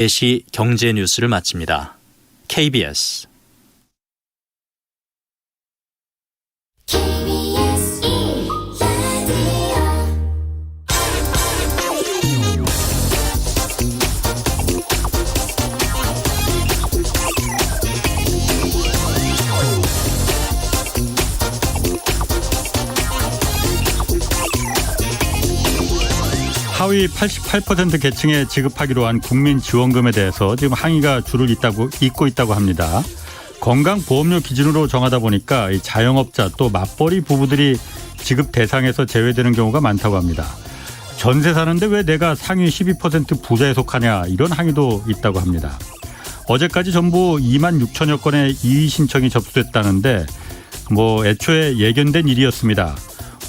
4시 경제 뉴스를 마칩니다. KBS 하위 88% 계층에 지급하기로 한 국민지원금에 대해서 지금 항의가 줄을 잇고 있다고 합니다. 건강보험료 기준으로 정하다 보니까 이 자영업자 또 맞벌이 부부들이 지급 대상에서 제외되는 경우가 많다고 합니다. 전세 사는데 왜 내가 상위 12% 부자에 속하냐, 이런 항의도 있다고 합니다. 어제까지 전부 2만 6천여 건의 이의 신청이 접수됐다는데 애초에 예견된 일이었습니다.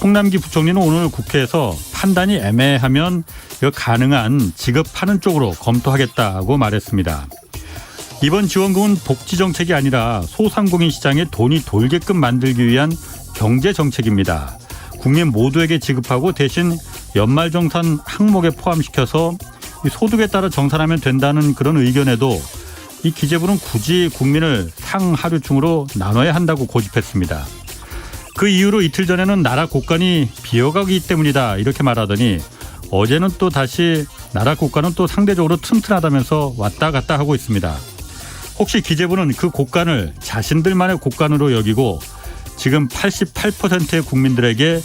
홍남기 부총리는 오늘 국회에서 판단이 애매하면 가능한 지급하는 쪽으로 검토하겠다고 말했습니다. 이번 지원금은 복지 정책이 아니라 소상공인 시장에 돈이 돌게끔 만들기 위한 경제 정책입니다. 국민 모두에게 지급하고 대신 연말정산 항목에 포함시켜서 소득에 따라 정산하면 된다는 그런 의견에도 이 기재부는 굳이 국민을 상하류층으로 나눠야 한다고 고집했습니다. 그 이유로 이틀 전에는 나라 곳간이 비어가기 때문이다 이렇게 말하더니 어제는 또 다시 나라 곳간은 또 상대적으로 튼튼하다면서 왔다 갔다 하고 있습니다. 혹시 기재부는 그 곳간을 자신들만의 곳간으로 여기고 지금 88%의 국민들에게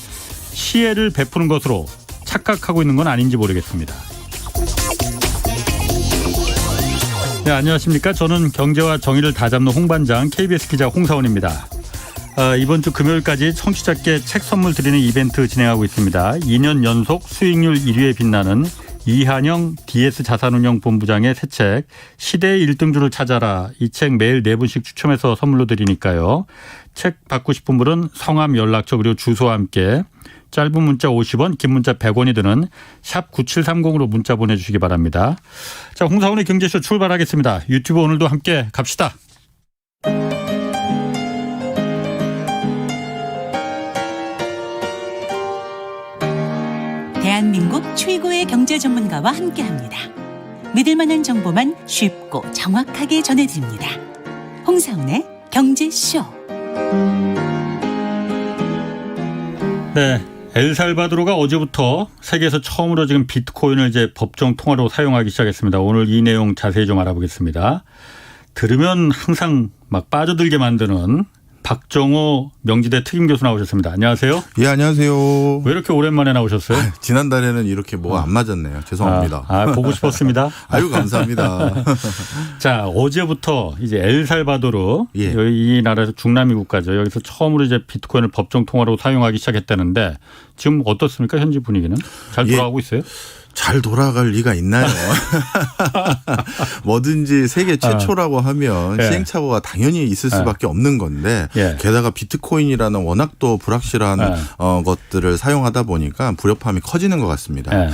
시혜를 베푸는 것으로 착각하고 있는 건 아닌지 모르겠습니다. 네, 안녕하십니까. 저는 경제와 정의를 다잡는 홍반장 KBS 기자 홍사원입니다. 이번 주 금요일까지 청취자께 책 선물 드리는 이벤트 진행하고 있습니다. 2년 연속 수익률 1위에 빛나는 이한영 DS자산운용본부장의 새 책 시대의 1등주를 찾아라. 이 책 매일 4분씩 추첨해서 선물로 드리니까요. 책 받고 싶은 분은 성함, 연락처 그리고 주소와 함께 짧은 문자 50원, 긴 문자 100원이 드는 샵 9730으로 문자 보내주시기 바랍니다. 자, 홍사원의 경제쇼 출발하겠습니다. 유튜브 오늘도 함께 갑시다. 대한민국 최고의 경제 전문가와 함께합니다. 믿을 만한 정보만 쉽고 정확하게 전해드립니다. 홍사훈의 경제쇼. 네, 엘살바도르가 어제부터 세계에서 처음으로 지금 비트코인을 이제 법정 통화로 사용하기 시작했습니다. 오늘 이 내용 자세히 좀 알아보겠습니다. 들으면 항상 막 빠져들게 만드는 박정호 명지대 특임 교수 나오셨습니다. 안녕하세요. 예, 안녕하세요. 왜 이렇게 오랜만에 나오셨어요? 지난달에는 이렇게 안 맞았네요. 죄송합니다. 보고 싶었습니다. 아유, 감사합니다. 자, 어제부터 이제 엘살바도르, 예. 이 나라에서 중남미 국가죠. 여기서 처음으로 이제 비트코인을 법정 통화로 사용하기 시작했다는데 지금 어떻습니까? 현지 분위기는 잘 돌아가고 있어요? 잘 돌아갈 리가 있나요? 뭐든지 세계 최초라고 하면 예. 시행착오가 당연히 있을 수밖에 없는 건데 예. 게다가 비트코인이라는 워낙 또 불확실한 것들을 사용하다 보니까 불협화음이 커지는 것 같습니다. 예.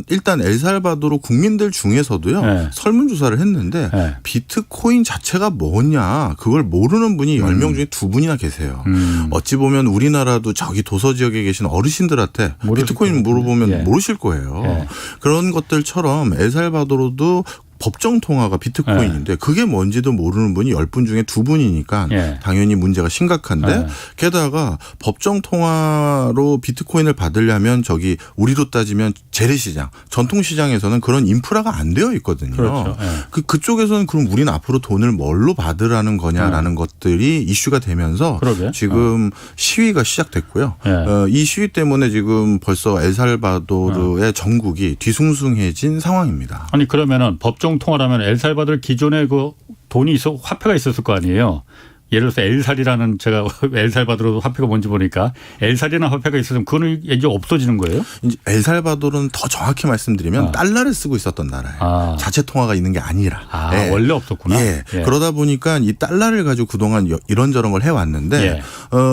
일단 엘살바도르 국민들 중에서도요. 예. 설문조사를 했는데 예. 비트코인 자체가 뭐냐 그걸 모르는 분이 10명 중에 2분이나 계세요. 어찌 보면 우리나라도 저기 도서 지역에 계신 어르신들한테 비트코인 물어보면 예. 모르실 거예요. 예. 그런 것들처럼 엘살바도르도 법정 통화가 비트코인인데 그게 뭔지도 모르는 분이 10분 중에 2분이니까 예. 당연히 문제가 심각한데 예. 게다가 법정 통화로 비트코인을 받으려면 저기 우리로 따지면 재래시장, 전통시장에서는 그런 인프라가 안 되어 있거든요. 그렇죠. 예. 그쪽에서는 그럼 우리는 앞으로 돈을 뭘로 받으라는 거냐라는 것들이 이슈가 되면서 그러게. 지금 시위가 시작됐고요. 예. 이 시위 때문에 지금 벌써 엘살바도르의 전국이 뒤숭숭해진 상황입니다. 아니 그러면은 법정 통화라면 엘살바도르 기존에 그 돈이 화폐가 있었을 거 아니에요. 예를 들어서 엘살이라는 제가 엘살바도르 화폐가 뭔지 보니까 엘살이라는 화폐가 있었으면 그거는 이제 없어지는 거예요? 이제 엘살바도르는 더 정확히 말씀드리면 달러를 쓰고 있었던 나라예요. 자체 통화가 있는 게 아니라. 예. 원래 없었구나. 예. 예. 그러다 보니까 이 달러를 가지고 그동안 이런저런 걸 해왔는데 예.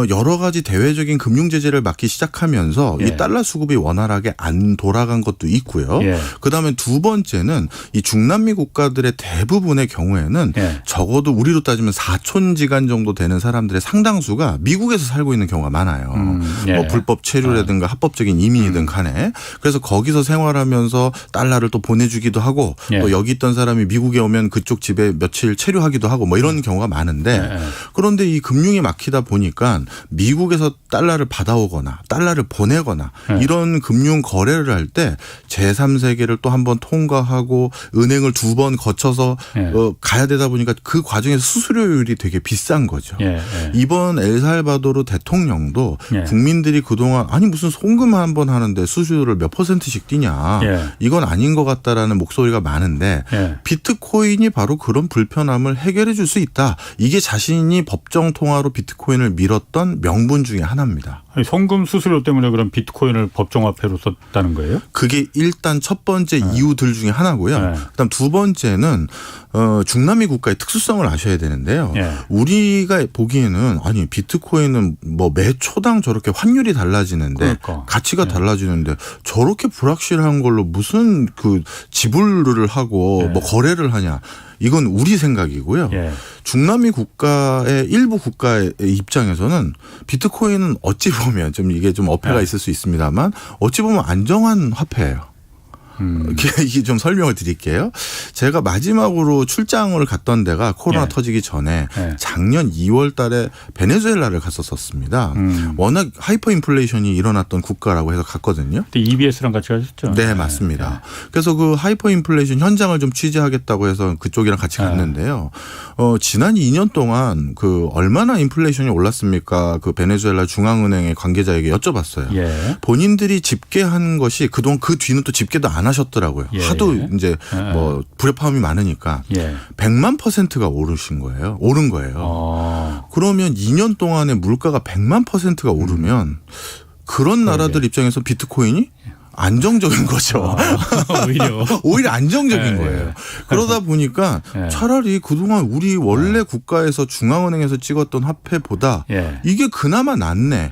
여러 가지 대외적인 금융 제재를 막기 시작하면서 예. 이 달러 수급이 원활하게 안 돌아간 것도 있고요. 예. 그다음에 두 번째는 이 중남미 국가들의 대부분의 경우에는 예. 적어도 우리로 따지면 사촌지간 미만 정도 되는 사람들의 상당수가 미국에서 살고 있는 경우가 많아요. 예. 뭐 불법 체류라든가 합법적인 이민이든 간에. 그래서 거기서 생활하면서 달러를 또 보내주기도 하고 예. 또 여기 있던 사람이 미국에 오면 그쪽 집에 며칠 체류하기도 하고 뭐 이런 경우가 많은데 예. 그런데 이 금융이 막히다 보니까 미국에서 달러를 받아오거나 달러를 보내거나 이런 금융 거래를 할 때 제3세계를 또 한번 통과하고 은행을 2번 거쳐서 가야 되다 보니까 그 과정에서 수수료율이 되게 비싼 거죠. 예. 이번 엘살바도르 대통령도 예. 국민들이 그동안 아니 무슨 송금 한번 하는데 수수료를 몇 %씩 띄냐. 예. 이건 아닌 것 같다라는 목소리가 많은데 예. 비트코인이 바로 그런 불편함을 해결해 줄 수 있다. 이게 자신이 법정 통화로 비트코인을 밀었던 명분 중에 하나입니다. 아니, 송금 수수료 때문에 그럼 비트코인을 법정화폐로 썼다는 거예요? 그게 일단 첫 번째 이유들 중에 하나고요. 네. 그다음 두 번째는 중남미 국가의 특수성을 아셔야 되는데요. 네. 우리가 보기에는 아니 비트코인은 뭐 매 초당 저렇게 환율이 달라지는데 그러니까. 가치가 달라지는데 저렇게 불확실한 걸로 무슨 그 지불을 하고 뭐 거래를 하냐. 이건 우리 생각이고요. 예. 중남미 국가의 일부 국가의 입장에서는 비트코인은 어찌 보면 좀 이게 좀 어폐가 있을 수 있습니다만 어찌 보면 안정한 화폐예요. 이게 좀 설명을 드릴게요. 제가 마지막으로 출장을 갔던 데가 코로나 터지기 전에 작년 2월 달에 베네수엘라를 갔었습니다. 워낙 하이퍼 인플레이션이 일어났던 국가라고 해서 갔거든요. 그때 EBS랑 같이 가셨죠? 네, 맞습니다. 그래서 그 하이퍼 인플레이션 현장을 좀 취재하겠다고 해서 그쪽이랑 같이 갔는데요. 지난 2년 동안 그 얼마나 인플레이션이 올랐습니까? 그 베네수엘라 중앙은행의 관계자에게 여쭤봤어요. 예. 본인들이 집계한 것이 그동안 그 뒤는 또 집계도 안 하셨더라고요. 예. 하도 이제 뭐 불협화음이 많으니까 100만 %가 오르신 거예요. 오른 거예요. 그러면 2년 동안에 물가가 100만 %가 오르면 그런 나라들 입장에서 비트코인이 안정적인 거죠. 오히려 안정적인 거예요. 그러다 보니까 차라리 그동안 우리 원래 국가에서 중앙은행에서 찍었던 화폐보다 이게 그나마 낫네.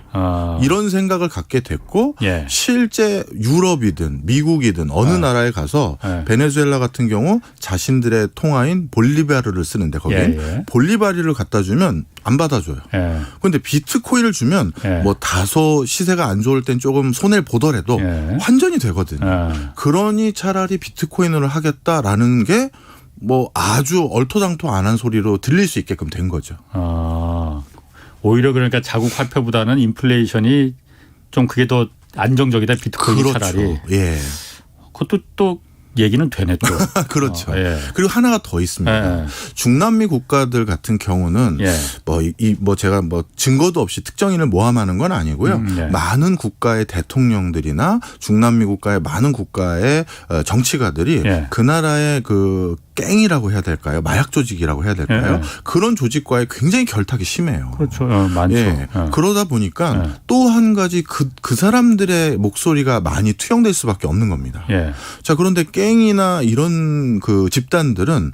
이런 생각을 갖게 됐고 실제 유럽이든 미국이든 어느 나라에 가서 베네수엘라 같은 경우 자신들의 통화인 볼리바르를 쓰는데 거긴 볼리바리를 갖다 주면 안 받아줘요. 그런데 비트코인을 주면 뭐 다소 시세가 안 좋을 땐 조금 손해를 보더라도 환전이 되거든요. 그러니 차라리 비트코인을 하겠다라는 게 뭐 아주 얼토당토 안 한 소리로 들릴 수 있게끔 된 거죠. 오히려 그러니까 자국 화폐보다는 인플레이션이 좀 그게 더 안정적이다 비트코인이 그렇죠. 차라리. 예. 그것도 또 얘기는 되네 또. 그렇죠. 그리고 하나가 더 있습니다. 중남미 국가들 같은 경우는 뭐 제가 뭐 증거도 없이 특정인을 모함하는 건 아니고요. 많은 국가의 대통령들이나 중남미 국가의 많은 국가의 정치가들이 그 나라의 그 갱이라고 해야 될까요? 마약 조직이라고 해야 될까요? 그런 조직과의 굉장히 결탁이 심해요. 그렇죠. 많죠. 그러다 보니까 또 한 가지 그 사람들의 목소리가 많이 투영될 수밖에 없는 겁니다. 자, 그런데 갱이나 이런 그 집단들은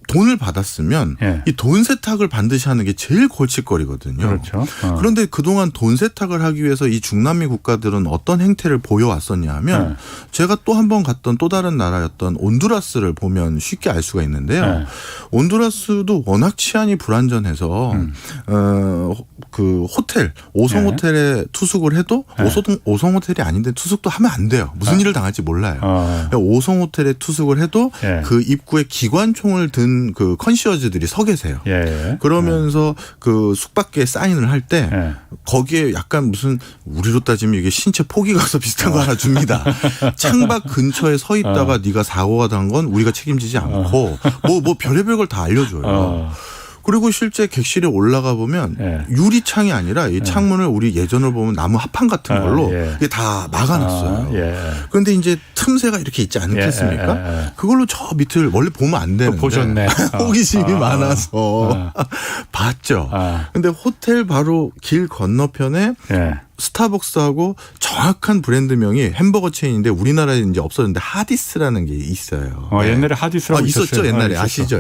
돈을 받았으면 이 돈 세탁을 반드시 하는 게 제일 골칫거리거든요. 그렇죠. 그런데 그동안 돈 세탁을 하기 위해서 이 중남미 국가들은 어떤 행태를 보여왔었냐 하면 제가 또 한 번 갔던 또 다른 나라였던 온두라스를 보면 쉽게 알 수가 있는데요. 온두라스도 워낙 치안이 불안전해서 그 호텔 5성 호텔에 투숙을 해도 5성 호텔이 아닌데 투숙도 하면 안 돼요. 무슨 일을 당할지 몰라요. 5성 호텔에 투숙을 해도 그 입구에 기관총을 든 그 컨시어즈들이 서 계세요. 그러면서 그 숙박계에 사인을 할 때 거기에 약간 무슨 우리로 따지면 이게 신체 포기 가서 비슷한 거 하나 줍니다. 창밖 근처에 서 있다가 네가 사고가 난 건 우리가 책임지지 않고 뭐 별의별 걸 다 알려줘요. 그리고 실제 객실에 올라가 보면 유리창이 아니라 이 창문을 우리 예전을 보면 나무 합판 같은 걸로 이게 다 막아놨어요. 그런데 이제 틈새가 이렇게 있지 않겠습니까? 그걸로 저 밑을 원래 보면 안 되는데 보셨네. 호기심이 많아서 봤죠. 근데 호텔 바로 길 건너편에 스타벅스하고 정확한 브랜드명이 햄버거 체인인데 우리나라에 이제 없었는데 하디스라는 게 있어요. 옛날에 하디스라고 있었죠. 옛날에 아시죠?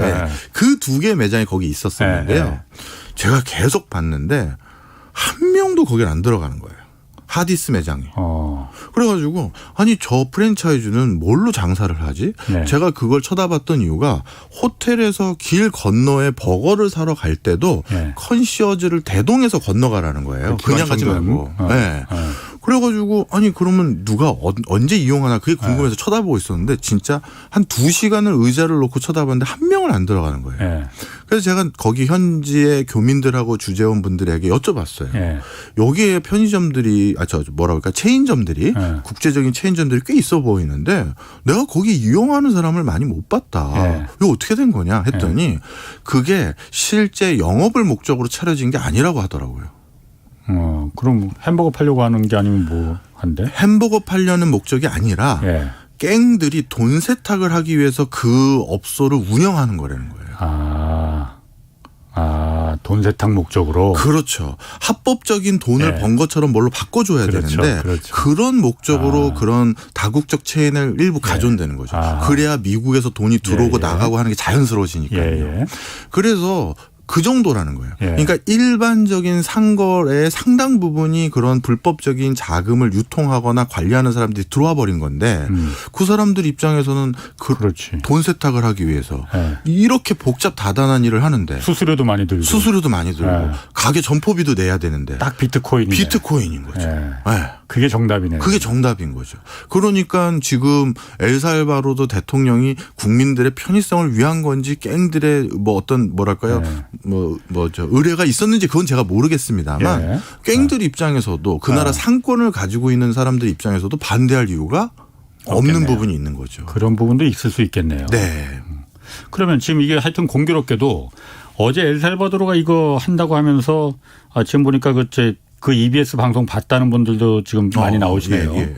그 두 개 매장이 거기 있었었는데요. 제가 계속 봤는데 한 명도 거길 안 들어가는 거예요. 하디스 매장이. 어. 그래가지고 아니 저 프랜차이즈는 뭘로 장사를 하지? 네. 제가 그걸 쳐다봤던 이유가 호텔에서 길 건너에 버거를 사러 갈 때도 네. 컨시어즈를 대동해서 건너가라는 거예요. 그 그냥 가지 말고. 네. 그래가지고 아니 그러면 누가 언제 이용하나 그게 궁금해서 쳐다보고 있었는데 진짜 한 2시간을 의자를 놓고 쳐다봤는데 한 명을 안 들어가는 거예요. 네. 그래서 제가 거기 현지의 교민들하고 주재원분들에게 여쭤봤어요. 네. 여기에 편의점들이 뭐라 그럴까 체인점들이 네. 국제적인 체인점들이 꽤 있어 보이는데 내가 거기 이용하는 사람을 많이 못 봤다. 네. 이거 어떻게 된 거냐 했더니 그게 실제 영업을 목적으로 차려진 게 아니라고 하더라고요. 그럼 햄버거 팔려고 하는 게 아니면 뭐 한데? 햄버거 팔려는 목적이 아니라 예. 갱들이 돈 세탁을 하기 위해서 그 업소를 운영하는 거라는 거예요. 돈 세탁 목적으로. 그렇죠. 합법적인 돈을 네. 번 것처럼 뭘로 바꿔줘야 그렇죠. 되는데 그렇죠. 그런 목적으로 그런 다국적 체인을 일부 가져온다는 거죠. 그래야 미국에서 돈이 들어오고 나가고 하는 게 자연스러워지니까요. 예. 그래서 그 정도라는 거예요. 예. 그러니까 일반적인 상거래의 상당 부분이 그런 불법적인 자금을 유통하거나 관리하는 사람들이 들어와 버린 건데 그 사람들 입장에서는 그렇지. 돈 세탁을 하기 위해서 예. 이렇게 복잡 다단한 일을 하는데 수수료도 많이 들고. 수수료도 많이 들고 예. 가게 점포비도 내야 되는데 딱 비트코인이네. 비트코인인 거죠. 예. 네. 그게 정답이네요. 그게 정답인 거죠. 그러니까 지금 엘살바도르 대통령이 국민들의 편의성을 위한 건지 갱들의 뭐 어떤 뭐랄까요 의뢰가 있었는지 그건 제가 모르겠습니다만 예. 갱들 입장에서도 그 나라 상권을 가지고 있는 사람들 입장에서도 반대할 이유가 없는 없겠네요. 부분이 있는 거죠. 그런 부분도 있을 수 있겠네요. 네. 그러면 지금 이게 하여튼 공교롭게도 어제 엘살바도르가 이거 한다고 하면서 지금 보니까 그 EBS 방송 봤다는 분들도 지금 많이 나오시네요. 예.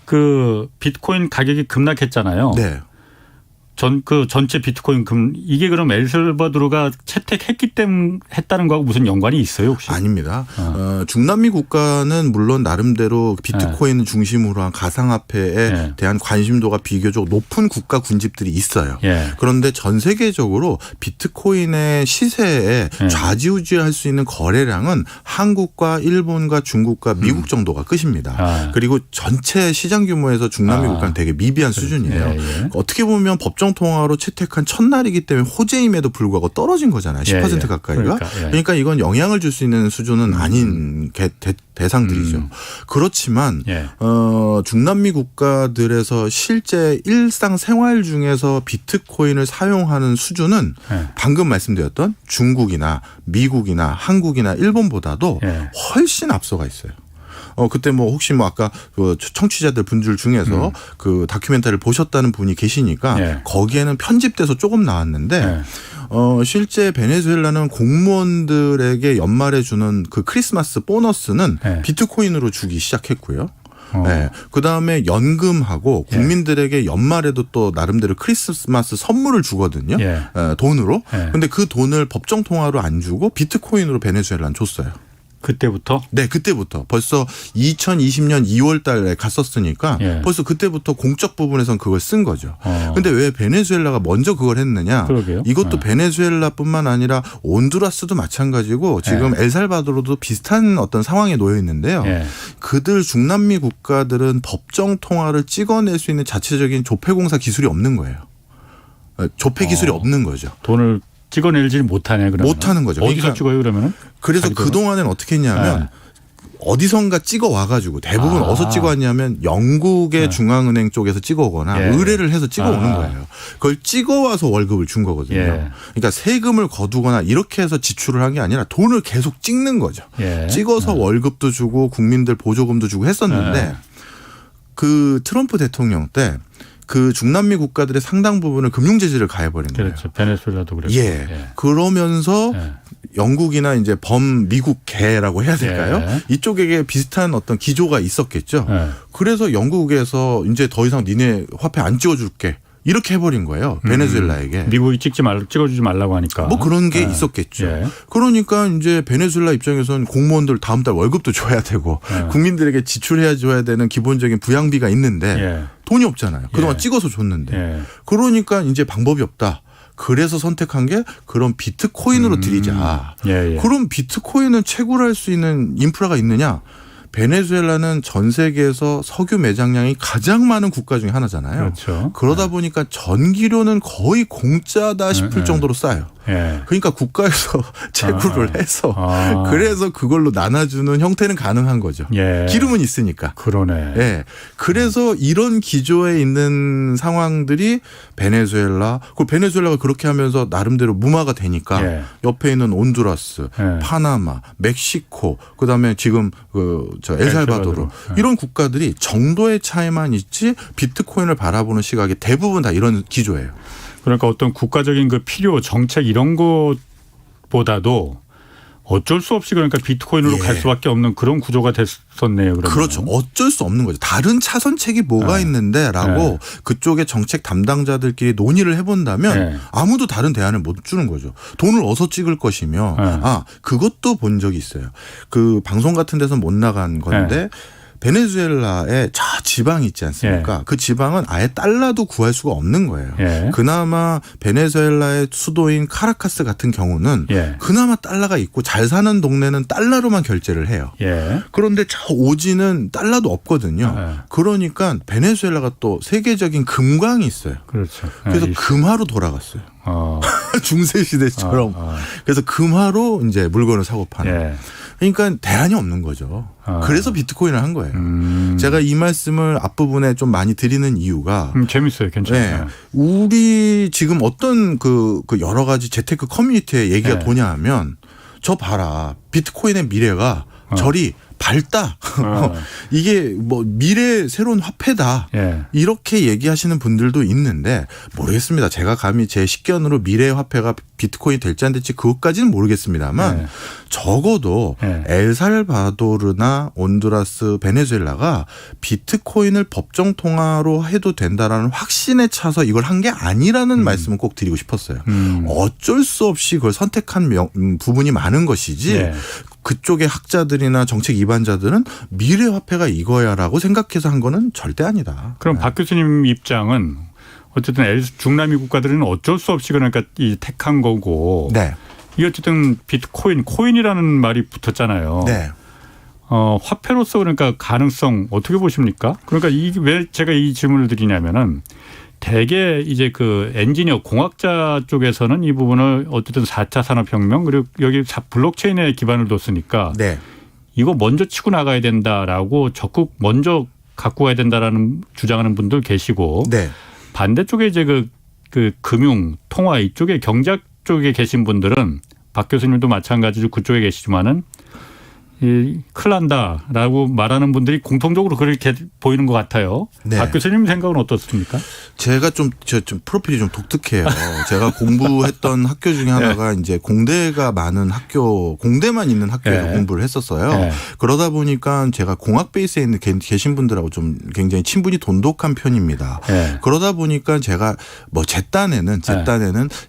그 비트코인 가격이 급락했잖아요. 네. 전체 비트코인 이게 그럼 엘살바도르가 채택했기 때문에 했다는 거하고 무슨 연관이 있어요 혹시? 아닙니다. 중남미 국가는 물론 나름대로 비트코인을 중심으로 한 가상화폐에 대한 관심도가 비교적 높은 국가 군집들이 있어요. 그런데 전 세계적으로 비트코인의 시세에 좌지우지할 수 있는 거래량은 한국과 일본과 중국과 미국 정도가 끝입니다. 그리고 전체 시장 규모에서 중남미 국가는 되게 미비한 수준이에요. 어떻게 보면 법정 통화로 채택한 첫날이기 때문에 호재임에도 불구하고 떨어진 거잖아요. 10% 가까이가. 그러니까 이건 영향을 줄 수 있는 수준은 아닌 대상들이죠. 그렇지만 중남미 국가들에서 실제 일상생활 중에서 비트코인을 사용하는 수준은 방금 말씀드렸던 중국이나 미국이나 한국이나 일본보다도 훨씬 앞서가 있어요. 그때 뭐 혹시 뭐 아까 그 청취자들 분들 중에서 그 다큐멘터리를 보셨다는 분이 계시니까 거기에는 편집돼서 조금 나왔는데 실제 베네수엘라는 공무원들에게 연말에 주는 그 크리스마스 보너스는 비트코인으로 주기 시작했고요. 네. 그다음에 연금하고 국민들에게 연말에도 또 나름대로 크리스마스 선물을 주거든요. 돈으로. 근데 그 돈을 법정 통화로 안 주고 비트코인으로 베네수엘라는 줬어요. 그때부터? 네, 그때부터. 벌써 2020년 2월 달에 갔었으니까 벌써 그때부터 공적 부분에선 그걸 쓴 거죠. 근데 왜 베네수엘라가 먼저 그걸 했느냐. 그러게요. 이것도 베네수엘라뿐만 아니라 온두라스도 마찬가지고 지금 엘살바도르도 비슷한 어떤 상황에 놓여 있는데요. 그들 중남미 국가들은 법정 통화를 찍어낼 수 있는 자체적인 조폐공사 기술이 없는 거예요. 조폐 기술이 없는 거죠. 돈을 찍어내지 못하네. 그러면. 못하는 거죠. 어디서 그러니까 찍어요 그러면은? 그래서 그동안엔 어떻게 했냐면 어디선가 찍어 와가지고 대부분 어디서 찍어 왔냐면 영국의 중앙은행 쪽에서 찍어 오거나 의뢰를 해서 찍어 오는 거예요. 그걸 찍어 와서 월급을 준 거거든요. 그러니까 세금을 거두거나 이렇게 해서 지출을 한 게 아니라 돈을 계속 찍는 거죠. 찍어서 월급도 주고 국민들 보조금도 주고 했었는데 그 트럼프 대통령 때 그 중남미 국가들의 상당 부분을 금융 제재를 가해버린 거예요. 그렇죠. 베네수엘라도 그랬고. 그러면서 영국이나 이제 미국계라고 해야 될까요? 이쪽에게 비슷한 어떤 기조가 있었겠죠. 그래서 영국에서 이제 더 이상 니네 화폐 안 찍어줄게. 이렇게 해버린 거예요. 베네수엘라에게. 미국이 찍어주지 말라고 하니까. 뭐 그런 게 있었겠죠. 그러니까 이제 베네수엘라 입장에서는 공무원들 다음 달 월급도 줘야 되고 국민들에게 지출해야 줘야 되는 기본적인 부양비가 있는데 돈이 없잖아요. 그동안 찍어서 줬는데. 그러니까 이제 방법이 없다. 그래서 선택한 게 그런 비트코인으로 드리자. 그럼 비트코인을 채굴할 수 있는 인프라가 있느냐? 베네수엘라는 전 세계에서 석유 매장량이 가장 많은 국가 중에 하나잖아요. 그렇죠. 그러다 보니까 전기료는 거의 공짜다 싶을 정도로 싸요. 예. 그러니까 국가에서 채굴을 해서 아. 그래서 그걸로 나눠주는 형태는 가능한 거죠. 예. 기름은 있으니까. 그러네. 예. 그래서 이런 기조에 있는 상황들이 베네수엘라, 그 베네수엘라가 그렇게 하면서 나름대로 무마가 되니까 예. 옆에 있는 온두라스, 예. 파나마, 멕시코, 그다음에 지금 엘살바도르 예. 이런 국가들이 정도의 차이만 있지 비트코인을 바라보는 시각이 대부분 다 이런 기조예요. 그러니까 어떤 국가적인 그 필요, 정책 이런 것보다도 어쩔 수 없이 그러니까 비트코인으로 예. 갈 수밖에 없는 그런 구조가 됐었네요. 그러면. 그렇죠. 어쩔 수 없는 거죠. 다른 차선책이 뭐가 있는데라고 그쪽의 정책 담당자들끼리 논의를 해본다면 아무도 다른 대안을 못 주는 거죠. 돈을 어디서 찍을 것이며 그것도 본 적이 있어요. 그 방송 같은 데서 못 나간 건데 베네수엘라의 저 지방이 있지 않습니까? 그 지방은 아예 달러도 구할 수가 없는 거예요. 그나마 베네수엘라의 수도인 카라카스 같은 경우는 그나마 달러가 있고 잘 사는 동네는 달러로만 결제를 해요. 그런데 저 오지는 달러도 없거든요. 그러니까 베네수엘라가 또 세계적인 금광이 있어요. 그렇죠. 그래서 금화로 돌아갔어요. 중세 시대처럼. 그래서 금화로 이제 물건을 사고 파는. 그러니까 대안이 없는 거죠. 그래서 비트코인을 한 거예요. 제가 이 말씀을 앞부분에 좀 많이 드리는 이유가 재밌어요. 괜찮아요. 네. 우리 지금 어떤 그 여러 가지 재테크 커뮤니티에 얘기가 도냐 하면 저 봐라. 비트코인의 미래가 저리 밝다. 이게 뭐 미래 새로운 화폐다. 이렇게 얘기하시는 분들도 있는데 모르겠습니다. 제가 감히 제 식견으로 미래 화폐가 비트코인이 될지 안 될지 그것까지는 모르겠습니다만 적어도 엘살바도르나 온두라스, 베네수엘라가 비트코인을 법정 통화로 해도 된다라는 확신에 차서 이걸 한 게 아니라는 말씀을 꼭 드리고 싶었어요. 어쩔 수 없이 그걸 선택한 부분이 많은 것이지 그쪽의 학자들이나 정책 이반자들은 미래 화폐가 이거야라고 생각해서 한 거는 절대 아니다. 그럼 박 교수님 입장은 어쨌든 중남미 국가들은 어쩔 수 없이 그러니까 이 택한 거고 이 어쨌든 비트코인, 코인이라는 말이 붙었잖아요. 화폐로서 그러니까 가능성 어떻게 보십니까? 그러니까 이게 왜 제가 이 질문을 드리냐면은 대개 이제 그 엔지니어 공학자 쪽에서는 이 부분을 어쨌든 4차 산업혁명 그리고 여기 블록체인에 기반을 뒀으니까 이거 먼저 치고 나가야 된다라고 적극 먼저 갖고 가야 된다라는 주장하는 분들 계시고 반대쪽에 이제 그 금융, 통화 이쪽에 경제학 쪽에 계신 분들은 박 교수님도 마찬가지로 그쪽에 계시지만은 큰일 난다라고 말하는 분들이 공통적으로 그렇게 보이는 것 같아요. 박 교수님 생각은 어떻습니까? 제가 좀 프로필이 좀 독특해요. 제가 공부했던 학교 중에 하나가 이제 공대가 많은 학교, 공대만 있는 학교에서 공부를 했었어요. 그러다 보니까 제가 공학 베이스에 있는 계신 분들하고 좀 굉장히 친분이 돈독한 편입니다. 그러다 보니까 제가 뭐 제 딴에는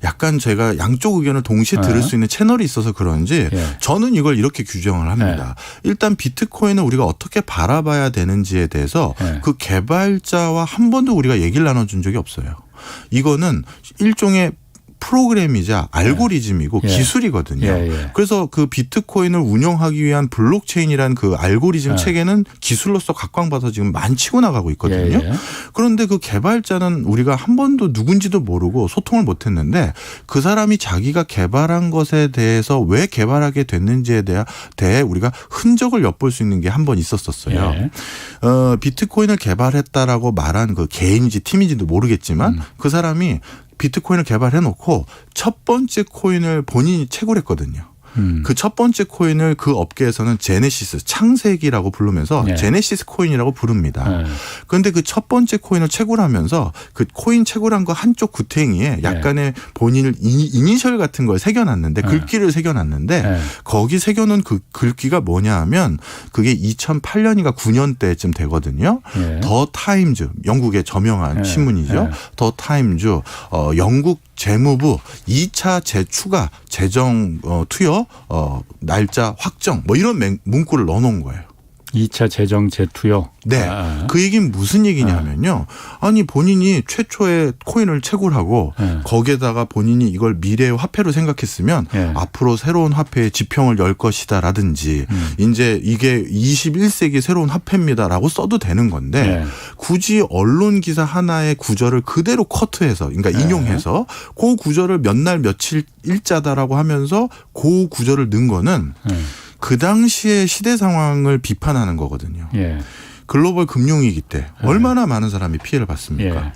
약간 제가 양쪽 의견을 동시에 들을 수 있는 채널이 있어서 그런지 저는 이걸 이렇게 규정을 합니다. 일단 비트코인을 우리가 어떻게 바라봐야 되는지에 대해서 그 개발자와 한 번도 우리가 얘기를 나눠준 적이 없어요. 이거는 일종의 프로그램이자 알고리즘이고 기술이거든요. 그래서 그 비트코인을 운영하기 위한 블록체인이라는 그 알고리즘 체계는 기술로서 각광받아서 지금 많이 치고 나가고 있거든요. 그런데 그 개발자는 우리가 한 번도 누군지도 모르고 소통을 못했는데 그 사람이 자기가 개발한 것에 대해서 왜 개발하게 됐는지에 대해 우리가 흔적을 엿볼 수 있는 게 한 번 있었어요. 비트코인을 개발했다라고 말한 그 개인인지 팀인지도 모르겠지만 그 사람이 비트코인을 개발해 놓고 첫 번째 코인을 본인이 채굴했거든요. 그 첫 번째 코인을 그 업계에서는 제네시스, 창세기라고 부르면서 제네시스 코인이라고 부릅니다. 그런데 그 첫 번째 코인을 채굴하면서 그 코인 채굴한 거 한쪽 구탱이에 약간의 본인을 이니셜 같은 걸 새겨놨는데 글귀를 새겨놨는데 거기 새겨놓은 그 글귀가 뭐냐 하면 그게 2008년인가 9년 때쯤 되거든요. 더 타임즈, 영국의 저명한 신문이죠. 더 타임즈, 영국 재무부 2차 재추가 재정 투여 날짜 확정 뭐 이런 문구를 넣어놓은 거예요. 2차 재정 재투여. 네. 그 얘기는 무슨 얘기냐면요. 아니 본인이 최초의 코인을 채굴하고 거기에다가 본인이 이걸 미래의 화폐로 생각했으면 앞으로 새로운 화폐의 지평을 열 것이다라든지 이제 이게 21세기 새로운 화폐입니다라고 써도 되는 건데 굳이 언론 기사 하나의 구절을 그대로 커트해서 그러니까 인용해서 그 구절을 몇 날 며칠 일자다라고 하면서 그 구절을 넣은 거는 그 당시의 시대 상황을 비판하는 거거든요. 글로벌 금융위기 때 얼마나 많은 사람이 피해를 받습니까?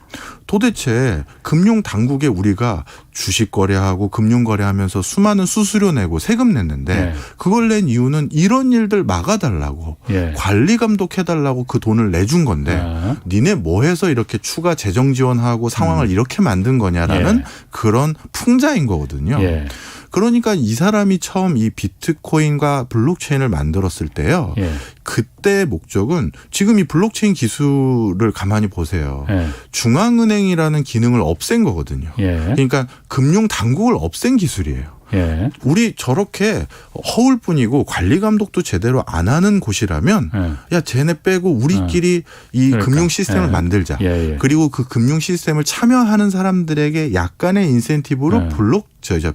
도대체 금융 당국에 우리가 주식 거래하고 금융 거래하면서 수많은 수수료 내고 세금 냈는데 그걸 낸 이유는 이런 일들 막아달라고 관리 감독해달라고 그 돈을 내준 건데 니네 뭐 해서 이렇게 추가 재정 지원하고 상황을 이렇게 만든 거냐라는 그런 풍자인 거거든요. 그러니까 이 사람이 처음 이 비트코인과 블록체인을 만들었을 때요. 그때의 목적은 지금 이 블록체인 기술을 가만히 보세요. 중앙은행이라는 기능을 없앤 거거든요. 그러니까 금융 당국을 없앤 기술이에요. 우리 저렇게 허울 뿐이고 관리 감독도 제대로 안 하는 곳이라면 야 쟤네 빼고 우리끼리 이 그러니까. 금융 시스템을 만들자. 그리고 그 금융 시스템을 참여하는 사람들에게 약간의 인센티브로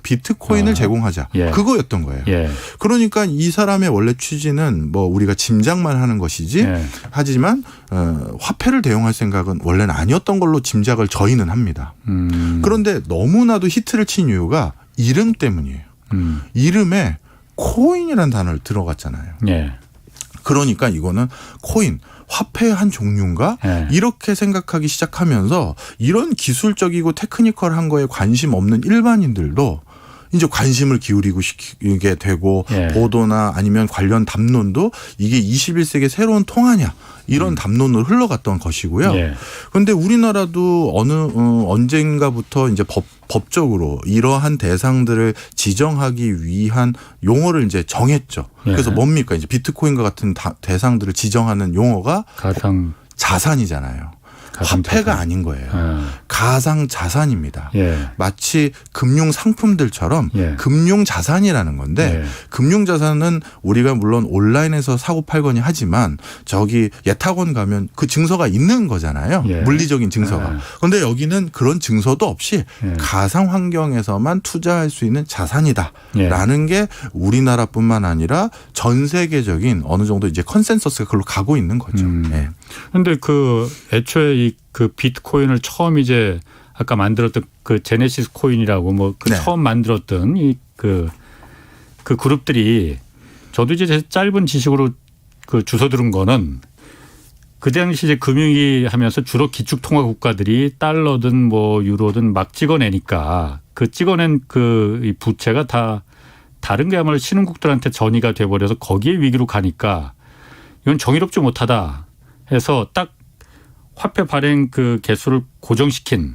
비트코인을 제공하자. 그거였던 거예요. 그러니까 이 사람의 원래 취지는 뭐 우리가 짐작만 하는 것이지 하지만 화폐를 대용할 생각은 원래는 아니었던 걸로 짐작을 저희는 합니다. 그런데 너무나도 히트를 친 이유가 이름 때문이에요. 이름에 코인이라는 단어를 들어갔잖아요. 그러니까 이거는 코인, 화폐의 한 종류인가? 이렇게 생각하기 시작하면서 이런 기술적이고 테크니컬한 거에 관심 없는 일반인들도 이제 관심을 기울이게 되고 보도나 아니면 관련 담론도 이게 21세기 새로운 통하냐 이런 담론으로 흘러갔던 것이고요. 그런데 우리나라도 언젠가부터 이제 법적으로 이러한 대상들을 지정하기 위한 용어를 이제 정했죠. 그래서 뭡니까? 이제 비트코인과 같은 대상들을 지정하는 용어가 가상 자산이잖아요. 화폐가 아닌 거예요. 가상 자산입니다. 마치 금융 상품들처럼 금융 자산이라는 건데 금융 자산은 우리가 물론 온라인에서 사고 팔거니 하지만 저기 예탁원 가면 그 증서가 있는 거잖아요. 물리적인 증서가. 그런데 여기는 그런 증서도 없이 가상 환경에서만 투자할 수 있는 자산이다라는 게 우리나라뿐만 아니라 전 세계적인 어느 정도 이제 컨센서스가 그걸로 가고 있는 거죠. 그런데 그 애초에 그 비트코인을 처음 이제 아까 만들었던 그 제네시스 코인이라고 뭐 그 처음 만들었던 그 그룹들이 저도 이제 짧은 지식으로 그 주워 들은 거는 그 당시 이제 금융위 하면서 주로 기축통화 국가들이 달러든 뭐 유로든 막 찍어내니까 그 찍어낸 그 부채가 다 다른 그야말로 신흥국들한테 전이가 돼버려서 거기에 위기로 가니까 이건 정의롭지 못하다 해서 딱 화폐 발행 그 개수를 고정시킨.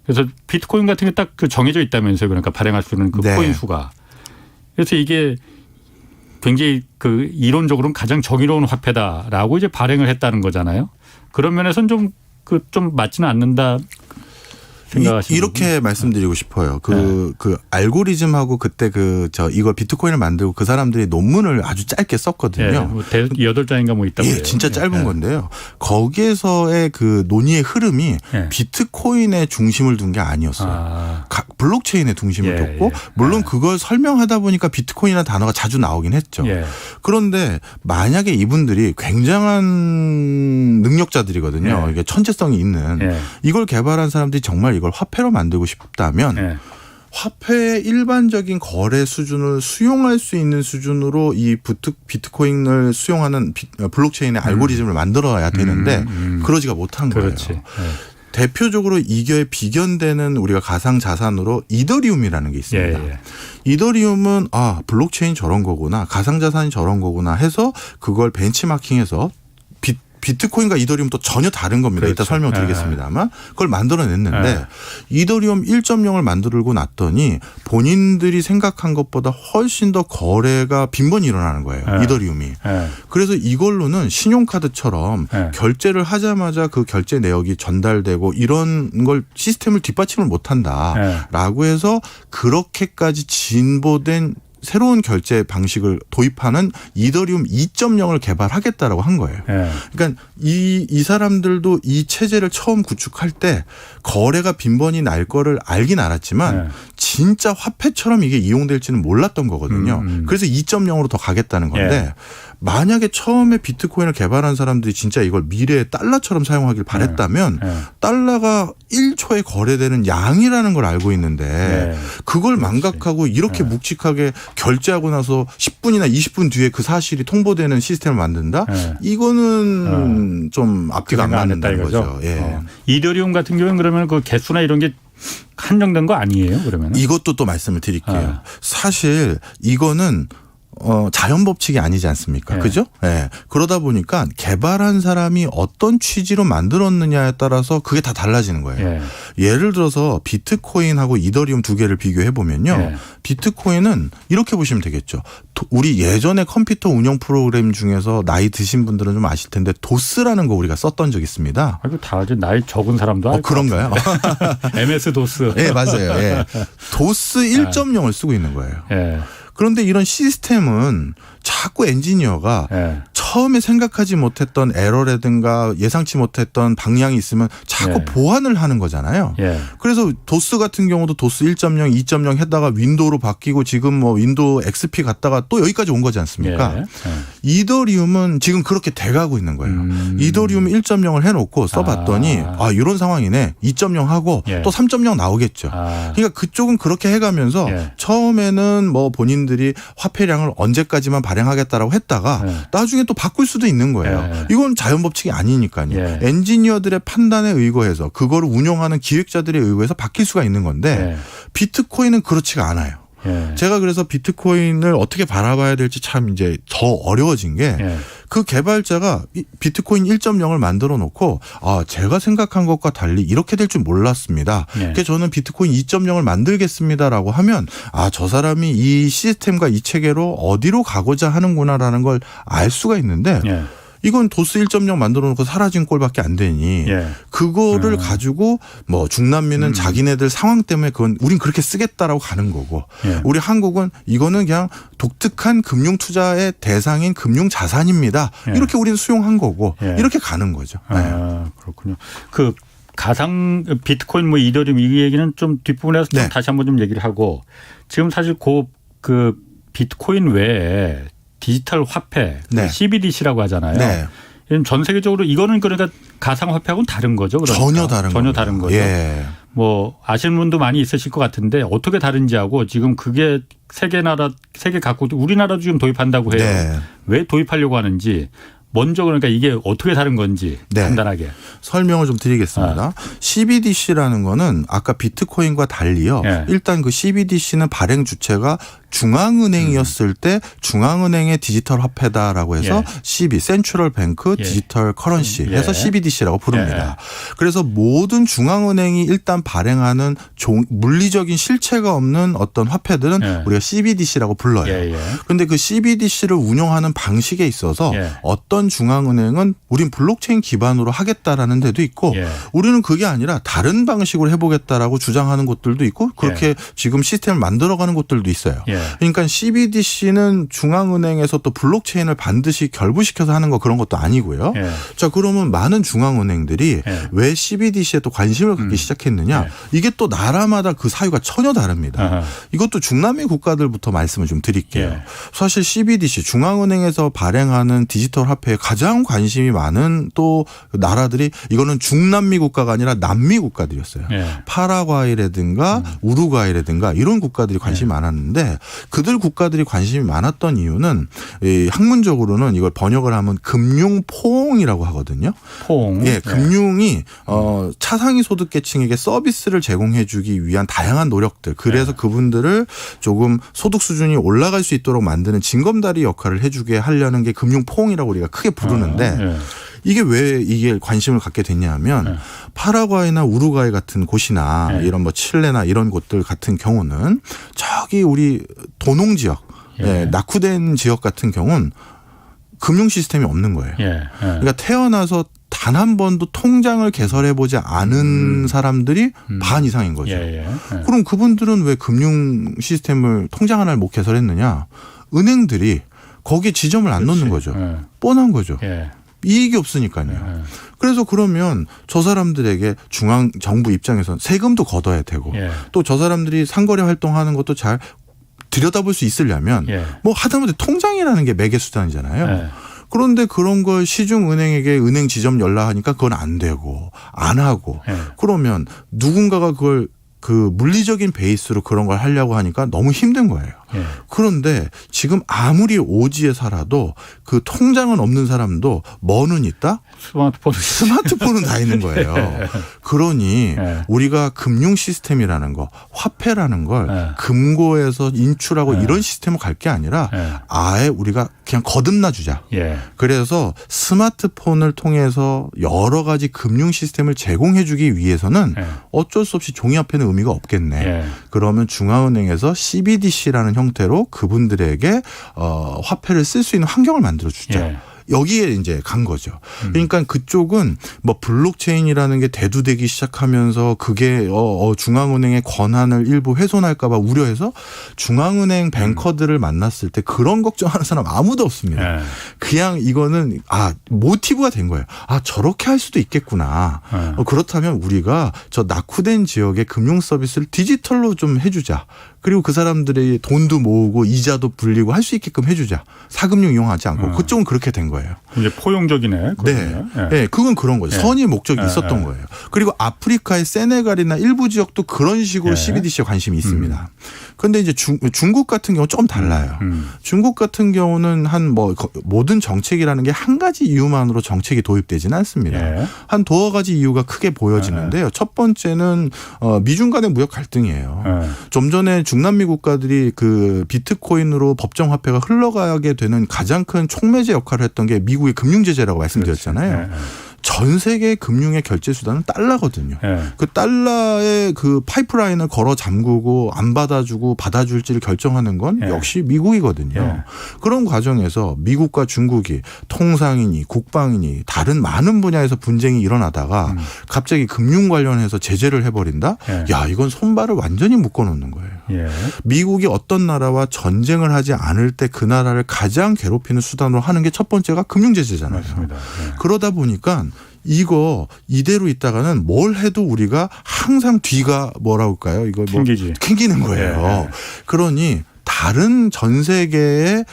그래서 비트코인 같은 게 딱 그 정해져 있다면서요. 그러니까 발행할 수 있는 그 코인 수가. 그래서 이게 굉장히 그 이론적으로는 가장 정의로운 화폐다라고 이제 발행을 했다는 거잖아요. 그런 면에서는 좀 맞지는 않는다. 이렇게 말씀드리고 싶어요. 그 알고리즘하고 그때 이걸 비트코인을 만들고 그 사람들이 논문을 아주 짧게 썼거든요. 뭐 8장인가 뭐 있다고 해요. 진짜 짧은 건데요. 거기에서의 그 논의의 흐름이 비트코인의 중심을 둔 게 아니었어요. 블록체인의 중심을 뒀고 물론 그걸 설명하다 보니까 비트코인이라는 단어가 자주 나오긴 했죠. 그런데 만약에 이분들이 굉장한 능력자들이거든요. 이게 천재성이 있는 이걸 개발한 사람들이 정말 이걸 화폐로 만들고 싶다면 화폐의 일반적인 거래 수준을 수용할 수 있는 수준으로 이 비트코인을 수용하는 블록체인의 알고리즘을 만들어야 되는데 그러지가 못한 거예요. 대표적으로 이게 비견되는 우리가 가상 자산으로 이더리움이라는 게 있습니다. 이더리움은 블록체인 저런 거구나, 가상 자산이 저런 거구나 해서 그걸 벤치마킹해서 비트코인과 이더리움 또 전혀 다른 겁니다. 이따 설명드리겠습니다만 그걸 만들어냈는데 이더리움 1.0을 만들고 났더니 본인들이 생각한 것보다 훨씬 더 거래가 빈번히 일어나는 거예요. 이더리움이. 그래서 이걸로는 신용카드처럼 결제를 하자마자 그 결제 내역이 전달되고 이런 걸 시스템을 뒷받침을 못한다라고 해서 그렇게까지 진보된 새로운 결제 방식을 도입하는 이더리움 2.0을 개발하겠다라고 한 거예요. 예. 그러니까 이 사람들도 이 체제를 처음 구축할 때 거래가 빈번히 날 거를 알긴 알았지만 예. 진짜 화폐처럼 이게 이용될지는 몰랐던 거거든요. 그래서 2.0으로 더 가겠다는 건데 예. 만약에 처음에 비트코인을 개발한 사람들이 진짜 이걸 미래의 달러처럼 사용하길 바랬다면 예. 달러가 1초에 거래되는 양이라는 걸 알고 있는데 예. 그걸 망각하고 이렇게 묵직하게 결제하고 나서 10분이나 20분 뒤에 그 사실이 통보되는 시스템을 만든다? 예. 이거는 좀 앞뒤가 안 생각 안 맞는다는 했다 거죠. 예. 이더리움 같은 경우는 그러면 그 개수나 이런 게 한정된 거 아니에요? 그러면? 이것도 또 말씀을 드릴게요. 사실 이거는 자연 법칙이 아니지 않습니까? 예. 그죠? 예. 그러다 보니까 개발한 사람이 어떤 취지로 만들었느냐에 따라서 그게 다 달라지는 거예요. 예. 예를 들어서 비트코인하고 이더리움 두 개를 비교해 보면요. 예. 비트코인은 이렇게 보시면 되겠죠. 우리 예전에 컴퓨터 운영 프로그램 중에서 나이 드신 분들은 좀 아실 텐데 도스라는 거 우리가 썼던 적 있습니다. 아이고 다 아주 나이 적은 사람도 알 그런가요? MS 도스. 예, 맞아요. 예. 도스 1.0을 쓰고 있는 거예요. 예. 그런데 이런 시스템은 자꾸 엔지니어가 예. 처음에 생각하지 못했던 에러라든가 예상치 못했던 방향이 있으면 자꾸 예. 보완을 하는 거잖아요. 예. 그래서 도스 같은 경우도 도스 1.0, 2.0 했다가 윈도우로 바뀌고 지금 뭐 윈도우 XP 갔다가 또 여기까지 온 거지 않습니까? 예. 이더리움은 지금 그렇게 돼가고 있는 거예요. 이더리움 1.0을 해놓고 써봤더니 이런 상황이네. 2.0 하고 예. 또 3.0 나오겠죠. 그러니까 그쪽은 그렇게 해가면서 예. 처음에는 뭐 본인들이 화폐량을 언제까지만 발행하겠다라고 했다가 예. 나중에 또 바꿀 수도 있는 거예요. 예. 이건 자연 법칙이 아니니까요. 예. 엔지니어들의 판단에 의거해서 그거를 운용하는 기획자들에 의거해서 바뀔 수가 있는 건데 예. 비트코인은 그렇지가 않아요. 예. 제가 그래서 비트코인을 어떻게 바라봐야 될지 참 이제 더 어려워진 게 그 예. 개발자가 비트코인 1.0을 만들어 놓고 제가 생각한 것과 달리 이렇게 될 줄 몰랐습니다. 예. 그래서 저는 비트코인 2.0을 만들겠습니다라고 하면 저 사람이 이 시스템과 이 체계로 어디로 가고자 하는구나라는 걸 알 수가 있는데 예. 이건 도스 1.0 만들어 놓고 사라진 꼴밖에 안 되니 예. 그거를 가지고 뭐 중남미는 자기네들 상황 때문에 그건 우린 그렇게 쓰겠다라고 가는 거고 예. 우리 한국은 이거는 그냥 독특한 금융 투자의 대상인 금융 자산입니다. 예. 이렇게 우리는 수용한 거고 예. 이렇게 가는 거죠. 네. 그렇군요. 그 가상 비트코인 뭐 이더리움 이 얘기는 좀 뒷부분에서 좀 네. 다시 한번 좀 얘기를 하고 지금 사실 그 비트코인 외에 디지털 화폐 네. CBDC라고 하잖아요. 네. 전 세계적으로 이거는 그러니까 가상 화폐하고는 다른 거죠. 그러니까. 전혀 다른 전혀 겁니다. 다른 거죠. 예. 뭐 아시는 분도 많이 있으실 것 같은데 어떻게 다른지하고 지금 그게 세계 각국 우리나라도 지금 도입한다고 해요. 네. 왜 도입하려고 하는지 먼저 그러니까 이게 어떻게 다른 건지 네. 간단하게. 설명을 좀 드리겠습니다. CBDC라는 거는 아까 비트코인과 달리요. 예. 일단 그 CBDC는 발행 주체가 중앙은행이었을 때 중앙은행의 디지털 화폐다라고 해서 예. CB, 센트럴 뱅크 예. 디지털 커런시 예. 해서 CBDC라고 부릅니다. 예. 그래서 모든 중앙은행이 일단 발행하는 물리적인 실체가 없는 어떤 화폐들은 예. 우리가 CBDC라고 불러요. 그런데 그 CBDC를 운영하는 방식에 있어서 예. 어떤 중앙은행은 우린 블록체인 기반으로 하겠다라는 데도 있고 예. 우리는 그게 아니라 다른 방식으로 해보겠다라고 주장하는 곳들도 있고 그렇게 지금 시스템을 만들어가는 곳들도 있어요. 예. 그러니까 CBDC는 중앙은행에서 또 블록체인을 반드시 결부시켜서 하는 거 그런 것도 아니고요. 예. 자 그러면 많은 중앙은행들이 예. 왜 CBDC에 또 관심을 갖기 시작했느냐. 예. 이게 또 나라마다 그 사유가 전혀 다릅니다. 아하. 이것도 중남미 국가들부터 말씀을 좀 드릴게요. 예. 사실 CBDC 중앙은행에서 발행하는 디지털 화폐에 가장 관심이 많은 또 나라들이 이거는 중남미 국가가 아니라 남미 국가들이었어요. 예. 파라과이라든가 우루과이라든가 이런 국가들이 관심이 많았는데 그들 국가들이 관심이 많았던 이유는 이 학문적으로는 이걸 번역을 하면 금융포옹이라고 하거든요. 포옹. 예, 금융이 차상위 소득계층에게 서비스를 제공해주기 위한 다양한 노력들. 그래서 그분들을 조금 소득 수준이 올라갈 수 있도록 만드는 징검다리 역할을 해주게 하려는 게 금융포옹이라고 우리가 크게 부르는데 이게 왜 이게 관심을 갖게 됐냐면 파라과이나 우루과이 같은 곳이나 이런 뭐 칠레나 이런 곳들 같은 경우는 저기 우리 도농 지역, 낙후된 지역 같은 경우는 금융 시스템이 없는 거예요. 그러니까 태어나서 단 한 번도 통장을 개설해보지 않은 사람들이 반 이상인 거죠. 예. 그럼 그분들은 왜 금융 시스템을 통장 하나를 못 개설했느냐? 은행들이 거기에 지점을 안 그렇지. 놓는 거죠. 예. 뻔한 거죠. 예. 이익이 없으니까요. 그래서 그러면 저 사람들에게 중앙 정부 입장에서는 세금도 걷어야 되고 예. 또 저 사람들이 상거래 활동하는 것도 잘 들여다볼 수 있으려면 예. 뭐 하다못해 통장이라는 게 매개 수단이잖아요. 예. 그런데 그런 걸 시중은행에게 은행 지점 연락하니까 그건 안 되고 안 하고 예. 그러면 누군가가 그걸 그 물리적인 베이스로 그런 걸 하려고 하니까 너무 힘든 거예요. 예. 그런데 지금 아무리 오지에 살아도 그 통장은 없는 사람도 뭐는 있다? 스마트폰은 다 있는 거예요. 그러니 예. 우리가 금융 시스템이라는 거, 화폐라는 걸 예. 금고에서 인출하고 예. 이런 시스템을 갈 게 아니라 예. 아예 우리가 그냥 거듭나 주자. 예. 그래서 스마트폰을 통해서 여러 가지 금융 시스템을 제공해 주기 위해서는 예. 어쩔 수 없이 종이화폐는 의미가 없겠네. 예. 그러면 중앙은행에서 CBDC라는 형태로 그분들에게 화폐를 쓸 수 있는 환경을 만들어 주자. 예. 여기에 이제 간 거죠. 그러니까 그쪽은 뭐 블록체인이라는 게 대두되기 시작하면서 그게 중앙은행의 권한을 일부 훼손할까 봐 우려해서 중앙은행 뱅커들을 만났을 때 그런 걱정하는 사람 아무도 없습니다. 예. 그냥 이거는 모티브가 된 거예요. 저렇게 할 수도 있겠구나. 그렇다면 우리가 저 낙후된 지역의 금융 서비스를 디지털로 좀 해주자. 그리고 그 사람들이 돈도 모으고 이자도 불리고 할 수 있게끔 해주자. 사금융 이용하지 않고 그쪽은 그렇게 된 거예요. 이제 포용적이네. 네. 예. 네, 그건 그런 거죠. 예. 선의의 목적이 예. 있었던 거예요. 그리고 아프리카의 세네갈이나 일부 지역도 그런 식으로 예. CBDC에 관심이 있습니다. 그런데 이제 중국 같은 경우 조금 달라요. 중국 같은 경우는 모든 정책이라는 게 한 가지 이유만으로 정책이 도입되지는 않습니다. 예. 한 두어 가지 이유가 크게 보여지는데요. 첫 번째는 미중 간의 무역 갈등이에요. 예. 좀 전에 중남미 국가들이 그 비트코인으로 법정 화폐가 흘러가게 되는 가장 큰 촉매제 역할을 했던 게 미국의 금융 제재라고 말씀드렸잖아요. 예. 전 세계 금융의 결제 수단은 달러거든요. 예. 그 달러의 그 파이프라인을 걸어 잠그고 안 받아주고 받아줄지를 결정하는 건 예. 역시 미국이거든요. 예. 그런 과정에서 미국과 중국이 통상이니 국방이니 다른 많은 분야에서 분쟁이 일어나다가 갑자기 금융 관련해서 제재를 해버린다? 예. 야, 이건 손발을 완전히 묶어놓는 거예요. 예. 미국이 어떤 나라와 전쟁을 하지 않을 때 그 나라를 가장 괴롭히는 수단으로 하는 게 첫 번째가 금융 제재잖아요. 맞습니다. 예. 그러다 보니까 이거 이대로 있다가는 뭘 해도 우리가 항상 뒤가 뭐라고 할까요? 이거 캥기는 거예요. 예. 그러니 다른 전 세계에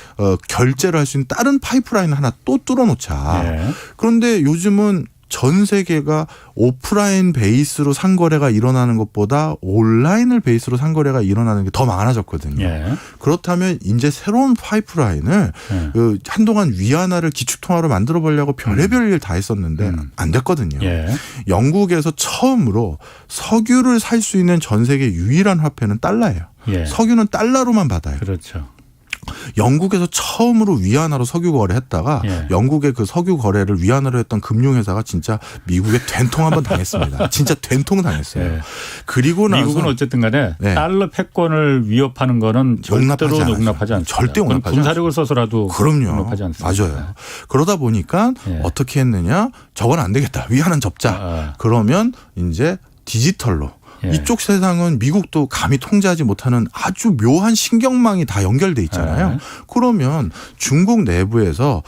결제를 할 수 있는 다른 파이프라인 하나 또 뚫어놓자. 예. 그런데 요즘은 전 세계가 오프라인 베이스로 상거래가 일어나는 것보다 온라인을 베이스로 상거래가 일어나는 게 더 많아졌거든요. 예. 그렇다면 이제 새로운 파이프라인을 예. 한동안 위안화를 기축통화로 만들어 보려고 별의별 일 다 했었는데 안 됐거든요. 예. 영국에서 처음으로 석유를 살 수 있는 전 세계 유일한 화폐는 달러예요. 예. 석유는 달러로만 받아요. 그렇죠. 영국에서 처음으로 위안화로 석유 거래했다가 예. 영국의 그 석유 거래를 위안화로 했던 금융회사가 진짜 미국에 된통 한번 당했습니다. 진짜 된통 당했어요. 예. 그리고 나서 미국은 어쨌든 간에 네. 달러 패권을 위협하는 거는 절대로 용납하지 않습니다. 절대 용납하지 군사력을 써서라도 그럼요. 용납하지 않습니다. 맞아요. 그러다 보니까 예. 어떻게 했느냐. 저건 안 되겠다. 위안화는 접자. 그러면 이제 디지털로. 예. 이쪽 세상은 미국도 감히 통제하지 못하는 아주 묘한 신경망이 다 연결돼 있잖아요. 예. 그러면 중국 내부에서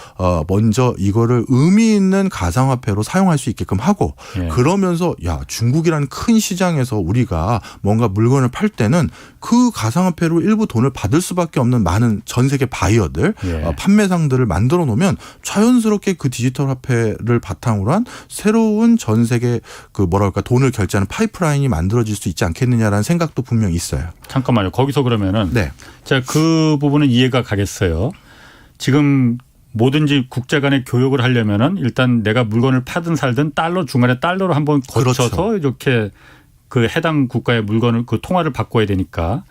먼저 이거를 의미 있는 가상화폐로 사용할 수 있게끔 하고 예. 그러면서 야 중국이라는 큰 시장에서 우리가 뭔가 물건을 팔 때는 그 가상화폐로 일부 돈을 받을 수밖에 없는 많은 전 세계 바이어들 예. 판매상들을 만들어 놓으면 자연스럽게 그 디지털 화폐를 바탕으로 한 새로운 전 세계 그 뭐랄까 돈을 결제하는 파이프라인이 만들어질 수 있지 않겠느냐라는 생각도 분명히 있어요. 잠깐만요. 거기서 그러면은 네. 제가 그 부분은 이해가 가겠어요. 지금 뭐든지 국제 간의 교역을 하려면은 일단 내가 물건을 파든 살든 달러 중간에 달러로 한번 거쳐서 그렇죠. 이렇게 그 해당 국가의 물건을 그 통화를 바꿔야 되니까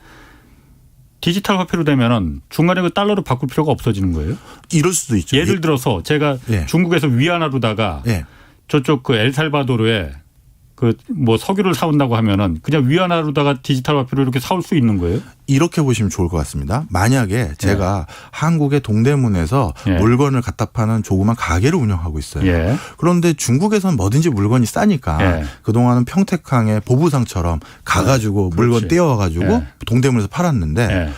디지털 화폐로 되면은 중간에 그 달러로 바꿀 필요가 없어지는 거예요. 이럴 수도 있죠. 예를 들어서 제가 예. 중국에서 위안화로다가 예. 저쪽 그 엘살바도르에 그 뭐 석유를 사온다고 하면은 그냥 위안화로다가 디지털 화폐로 이렇게 사올 수 있는 거예요? 이렇게 보시면 좋을 것 같습니다. 만약에 제가 한국의 동대문에서 예. 물건을 갖다 파는 조그만 가게를 운영하고 있어요. 예. 그런데 중국에선 뭐든지 물건이 싸니까 예. 그동안은 평택항의 보부상처럼 가가지고 물건 그렇지. 떼어와가지고 예. 동대문에서 팔았는데 예.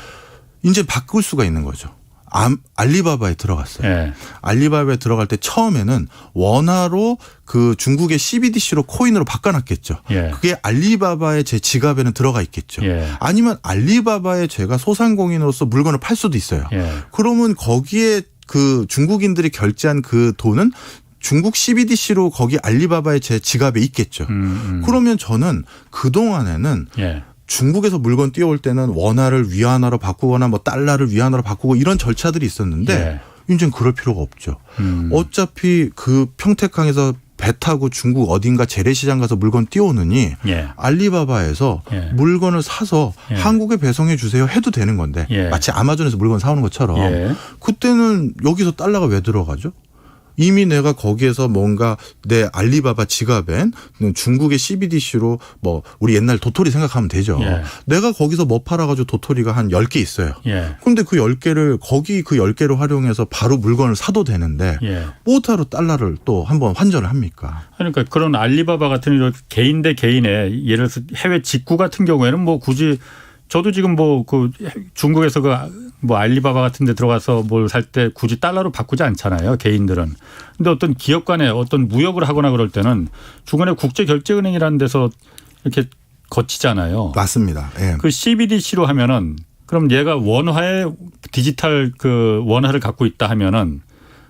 이제 바꿀 수가 있는 거죠. 알리바바에 들어갔어요. 예. 알리바바에 들어갈 때 처음에는 원화로 그 중국의 CBDC로 코인으로 바꿔놨겠죠. 예. 그게 알리바바의 제 지갑에는 들어가 있겠죠. 예. 아니면 알리바바에 제가 소상공인으로서 물건을 팔 수도 있어요. 예. 그러면 거기에 그 중국인들이 결제한 그 돈은 중국 CBDC로 거기 알리바바의 제 지갑에 있겠죠. 그러면 저는 그동안에는 예. 중국에서 물건 띄워올 때는 원화를 위안화로 바꾸거나 뭐 달러를 위안화로 바꾸고 이런 절차들이 있었는데 이제는 그럴 필요가 없죠. 어차피 그 평택항에서 배 타고 중국 어딘가 재래시장 가서 물건 띄워오느니 예. 알리바바에서 예. 물건을 사서 예. 한국에 배송해 주세요 해도 되는 건데 예. 마치 아마존에서 물건 사오는 것처럼 예. 그때는 여기서 달러가 왜 들어가죠? 이미 내가 거기에서 뭔가 내 알리바바 지갑엔 중국의 CBDC로 뭐 우리 옛날 도토리 생각하면 되죠. 예. 내가 거기서 뭐 팔아가지고 도토리가 한 10개 있어요. 예. 그런데 그 10개를 거기 그 10개를 활용해서 바로 물건을 사도 되는데 예. 뭐하러 달러를 또 한번 환전을 합니까? 그러니까 그런 알리바바 같은 이런 개인 대 개인의 예를 들어서 해외 직구 같은 경우에는 뭐 굳이 저도 지금 뭐 그 중국에서 그 뭐 알리바바 같은 데 들어가서 뭘 살 때 굳이 달러로 바꾸지 않잖아요. 개인들은. 근데 어떤 기업 간에 어떤 무역을 하거나 그럴 때는 중간에 국제결제은행이라는 데서 이렇게 거치잖아요. 맞습니다. 예. 그 CBDC로 하면은 그럼 얘가 원화에 디지털 그 원화를 갖고 있다 하면은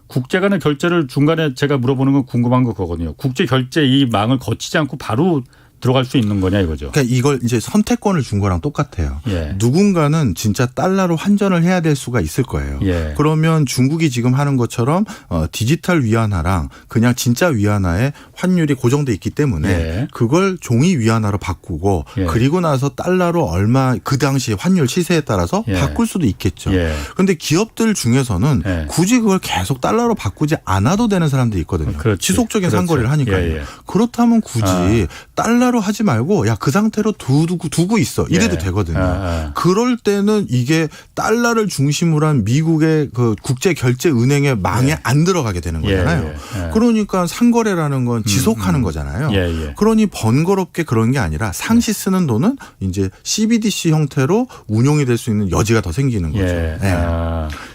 국제 간의 결제를 중간에 제가 물어보는 건 궁금한 거 그거거든요. 국제 결제 이 망을 거치지 않고 바로 들어갈 수 있는 거냐 이거죠. 그러니까 이걸 이제 선택권을 준 거랑 똑같아요. 예. 누군가는 진짜 달러로 환전을 해야 될 수가 있을 거예요. 예. 그러면 중국이 지금 하는 것처럼 디지털 위안화랑 그냥 진짜 위안화의 환율이 고정돼 있기 때문에 예. 그걸 종이 위안화로 바꾸고 예. 그리고 나서 달러로 얼마 그 당시 환율 시세에 따라서 예. 바꿀 수도 있겠죠. 예. 그런데 기업들 중에서는 예. 굳이 그걸 계속 달러로 바꾸지 않아도 되는 사람들이 있거든요. 그렇지. 지속적인 그렇죠. 상거래를 하니까요. 예, 예. 그렇다면 굳이 달러로 하지 말고 야 그 상태로 두고 있어 이래도 예. 되거든요. 그럴 때는 이게 달러를 중심으로 한 미국의 그 국제 결제 은행의 망에 예. 안 들어가게 되는 거잖아요. 예, 예. 그러니까 상거래라는 건 지속하는 거잖아요. 예, 예. 그러니 번거롭게 그런 게 아니라 상시 쓰는 돈은 이제 CBDC 형태로 운용이 될 수 있는 여지가 더 생기는 거죠. 예. 예.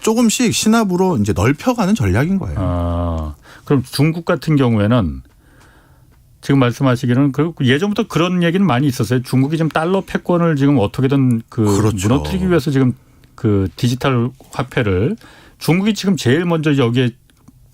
조금씩 시납으로 이제 넓혀가는 전략인 거예요. 그럼 중국 같은 경우에는 지금 말씀하시기는 예전부터 그런 얘기는 많이 있었어요. 중국이 지금 달러 패권을 지금 어떻게든 그렇죠. 무너뜨리기 위해서 지금 그 디지털 화폐를 중국이 지금 제일 먼저 여기에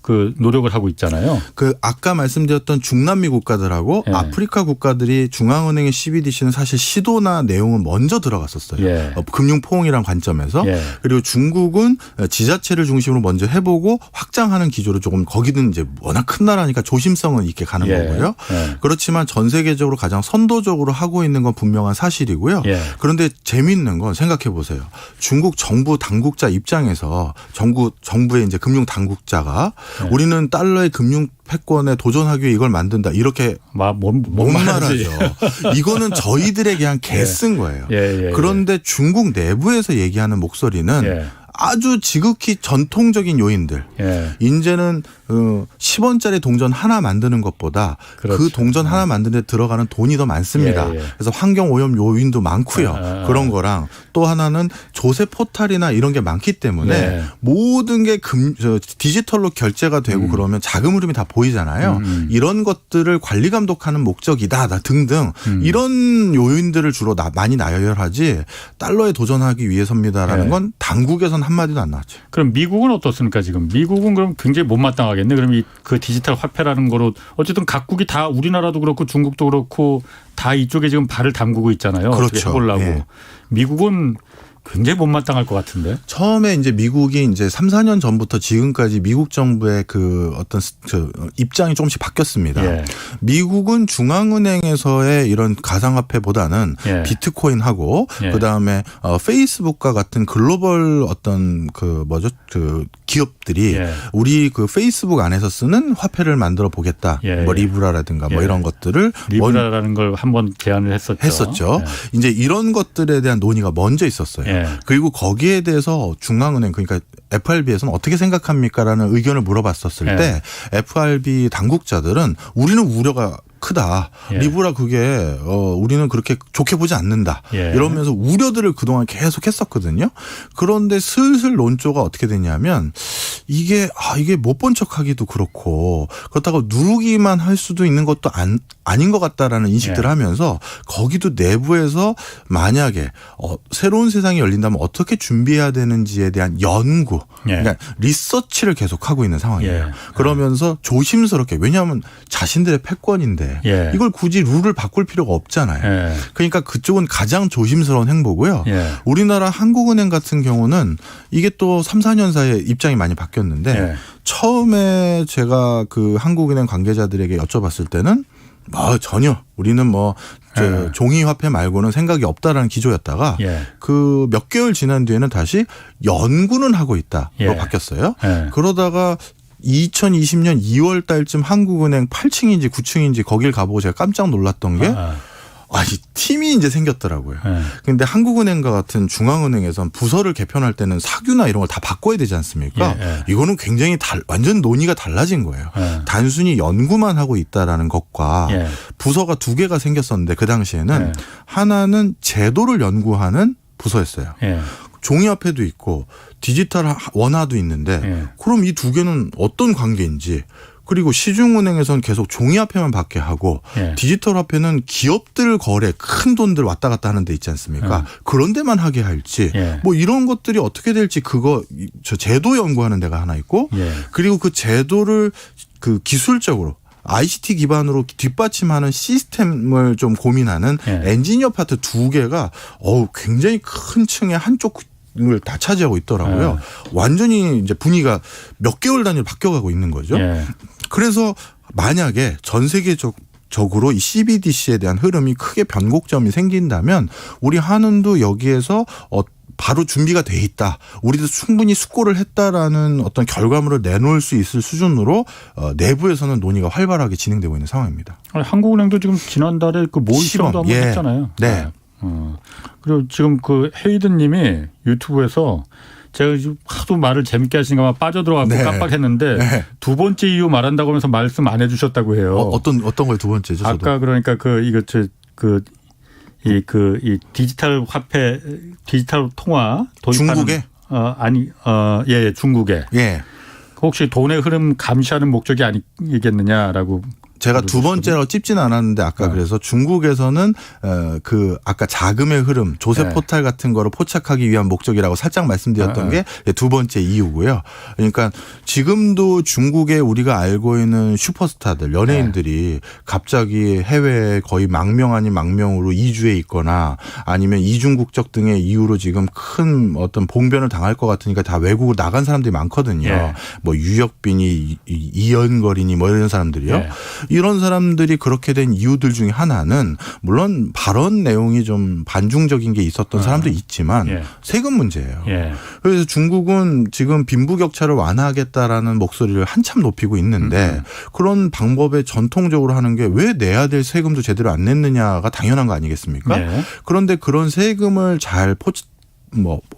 그 노력을 하고 있잖아요. 그 아까 말씀드렸던 중남미 국가들하고 예. 아프리카 국가들이 중앙은행의 CBDC는 사실 시도나 내용은 먼저 들어갔었어요. 예. 금융포옹이란 관점에서. 예. 그리고 중국은 지자체를 중심으로 먼저 해보고 확장하는 기조로 조금 거기는 이제 워낙 큰 나라니까 조심성은 있게 가는 예. 거고요. 예. 그렇지만 전 세계적으로 가장 선도적으로 하고 있는 건 분명한 사실이고요. 예. 그런데 재미있는 건 생각해 보세요. 중국 정부 당국자 입장에서 정부의 이제 금융 당국자가 우리는 달러의 금융 패권에 도전하기 위해 이걸 만든다. 이렇게 못 말하죠. 이거는 저희들에게 한 개 쓴 거예요. 예. 그런데 중국 내부에서 얘기하는 목소리는 예. 아주 지극히 전통적인 요인들. 예. 이제는 10원짜리 동전 하나 만드는 것보다 그렇죠. 그 동전 하나 만드는 데 들어가는 돈이 더 많습니다. 예. 그래서 환경 오염 요인도 많고요. 그런 거랑 또 하나는 조세 포탈이나 이런 게 많기 때문에 예. 모든 게 디지털로 결제가 되고 그러면 자금 흐름이 다 보이잖아요. 이런 것들을 관리 감독하는 목적이다 등등 이런 요인들을 주로 많이 나열하지 달러에 도전하기 위해서입니다라는 예. 건 당국에선 한마디도 안 나왔죠. 그럼 미국은 어떻습니까 지금? 미국은 그럼 굉장히 못마땅하겠네. 그럼 그 디지털 화폐라는 거로 어쨌든 각국이 다 우리나라도 그렇고 중국도 그렇고 다 이쪽에 지금 발을 담그고 있잖아요. 그렇죠. 어떻게 해보려고. 예. 미국은 굉장히 못마땅할 것 같은데. 처음에 이제 미국이 이제 3, 4년 전부터 지금까지 미국 정부의 그 어떤 입장이 조금씩 바뀌었습니다. 예. 미국은 중앙은행에서의 이런 가상화폐보다는 예. 비트코인하고 예. 그다음에 페이스북과 같은 글로벌 어떤 그 뭐죠? 그 기업들이 예. 우리 그 페이스북 안에서 쓰는 화폐를 만들어 보겠다. 예. 뭐 리브라라든가 뭐 예. 이런 것들을 리브라라는 걸 한번 제안을 했었죠. 예. 이제 이런 것들에 대한 논의가 먼저 있었어요. 예. 그리고 거기에 대해서 중앙은행 그러니까 FRB에서는 어떻게 생각합니까라는 의견을 물어봤었을 예. 때 FRB 당국자들은 우리는 우려가 크다. 예. 리브라 그게 우리는 그렇게 좋게 보지 않는다. 예. 이러면서 우려들을 그동안 계속 했었거든요. 그런데 슬슬 논조가 어떻게 됐냐면 이게 못 본 척하기도 그렇고 그렇다고 누르기만 할 수도 있는 것도 아닌 것 같다라는 인식들을 예. 하면서 거기도 내부에서 만약에 새로운 세상이 열린다면 어떻게 준비해야 되는지에 대한 연구, 예. 그러니까 리서치를 계속하고 있는 상황이에요. 예. 그러면서 조심스럽게 왜냐하면 자신들의 패권인데 예. 이걸 굳이 룰을 바꿀 필요가 없잖아요. 예. 그러니까 그쪽은 가장 조심스러운 행보고요. 예. 우리나라 한국은행 같은 경우는 이게 또 3, 4년 사이에 입장이 많이 바뀌었는데 예. 처음에 제가 그 한국은행 관계자들에게 여쭤봤을 때는 전혀 우리는 예. 종이 화폐 말고는 생각이 없다라는 기조였다가 예. 그 몇 개월 지난 뒤에는 다시 연구는 하고 있다로 예. 바뀌었어요. 예. 그러다가 2020년 2월 달쯤 한국은행 8층인지 9층인지 거길 가보고 제가 깜짝 놀랐던 게 이 팀이 이제 생겼더라고요. 그런데 한국은행과 같은 중앙은행에선 부서를 개편할 때는 사규나 이런 걸 다 바꿔야 되지 않습니까? 예, 예. 이거는 굉장히 완전 논의가 달라진 거예요. 예. 단순히 연구만 하고 있다라는 것과 예. 부서가 두 개가 생겼었는데 그 당시에는 예. 하나는 제도를 연구하는 부서였어요. 예. 종이화폐도 있고 디지털 원화도 있는데 예. 그럼 이 두 개는 어떤 관계인지 그리고 시중은행에서는 계속 종이화폐만 받게 하고 예. 디지털 화폐는 기업들 거래 큰 돈들 왔다 갔다 하는 데 있지 않습니까? 그런 데만 하게 할지 예. 뭐 이런 것들이 어떻게 될지 저 제도 연구하는 데가 하나 있고 예. 그리고 그 제도를 그 기술적으로 ICT 기반으로 뒷받침하는 시스템을 좀 고민하는 예. 엔지니어 파트 두 개가 굉장히 큰 층의 한쪽 을 다 차지하고 있더라고요. 완전히 이제 분위기가 몇 개월 단위로 바뀌어가고 있는 거죠. 예. 그래서 만약에 전 세계적으로 이 CBDC에 대한 흐름이 크게 변곡점이 생긴다면 우리 한은도 여기에서 바로 준비가 돼 있다. 우리도 충분히 숙고를 했다라는 어떤 결과물을 내놓을 수 있을 수준으로 내부에서는 논의가 활발하게 진행되고 있는 상황입니다. 한국은행도 지금 지난달에 그 모의 시험도 한번 예. 했잖아요. 네. 그리고 지금 그 헤이든 님이 유튜브에서 제가 지금 하도 말을 재밌게 하시니까 막 빠져들어가고 네. 깜빡했는데 네. 두 번째 이유 말한다고 하면서 말씀 안 해주셨다고 해요. 어떤 걸 두 번째죠? 저도. 아까 그러니까 이 디지털 화폐, 디지털 통화 도입하는 중국에? 예, 중국에. 예. 혹시 돈의 흐름 감시하는 목적이 아니겠느냐라고. 제가 두 번째로 찝진 않았는데 아까 그래서 중국에서는 그 아까 자금의 흐름 조세 네. 포탈 같은 거를 포착하기 위한 목적이라고 살짝 말씀드렸던 게 두 번째 이유고요. 그러니까 지금도 중국에 우리가 알고 있는 슈퍼스타들 연예인들이 갑자기 해외에 거의 망명 아닌 망명으로 이주해 있거나 아니면 이중 국적 등의 이유로 지금 큰 어떤 봉변을 당할 것 같으니까 다 외국으로 나간 사람들이 많거든요. 예. 뭐 유혁빈이 이연걸이니 뭐 이런 사람들이요. 예. 이런 사람들이 그렇게 된 이유들 중에 하나는 물론 발언 내용이 좀 반중적인 게 있었던 사람도 있지만 예. 세금 문제예요. 예. 그래서 중국은 지금 빈부격차를 완화하겠다라는 목소리를 한참 높이고 있는데 그런 방법에 전통적으로 하는 게 왜 내야 될 세금도 제대로 안 냈느냐가 당연한 거 아니겠습니까? 예. 그런데 그런 세금을 잘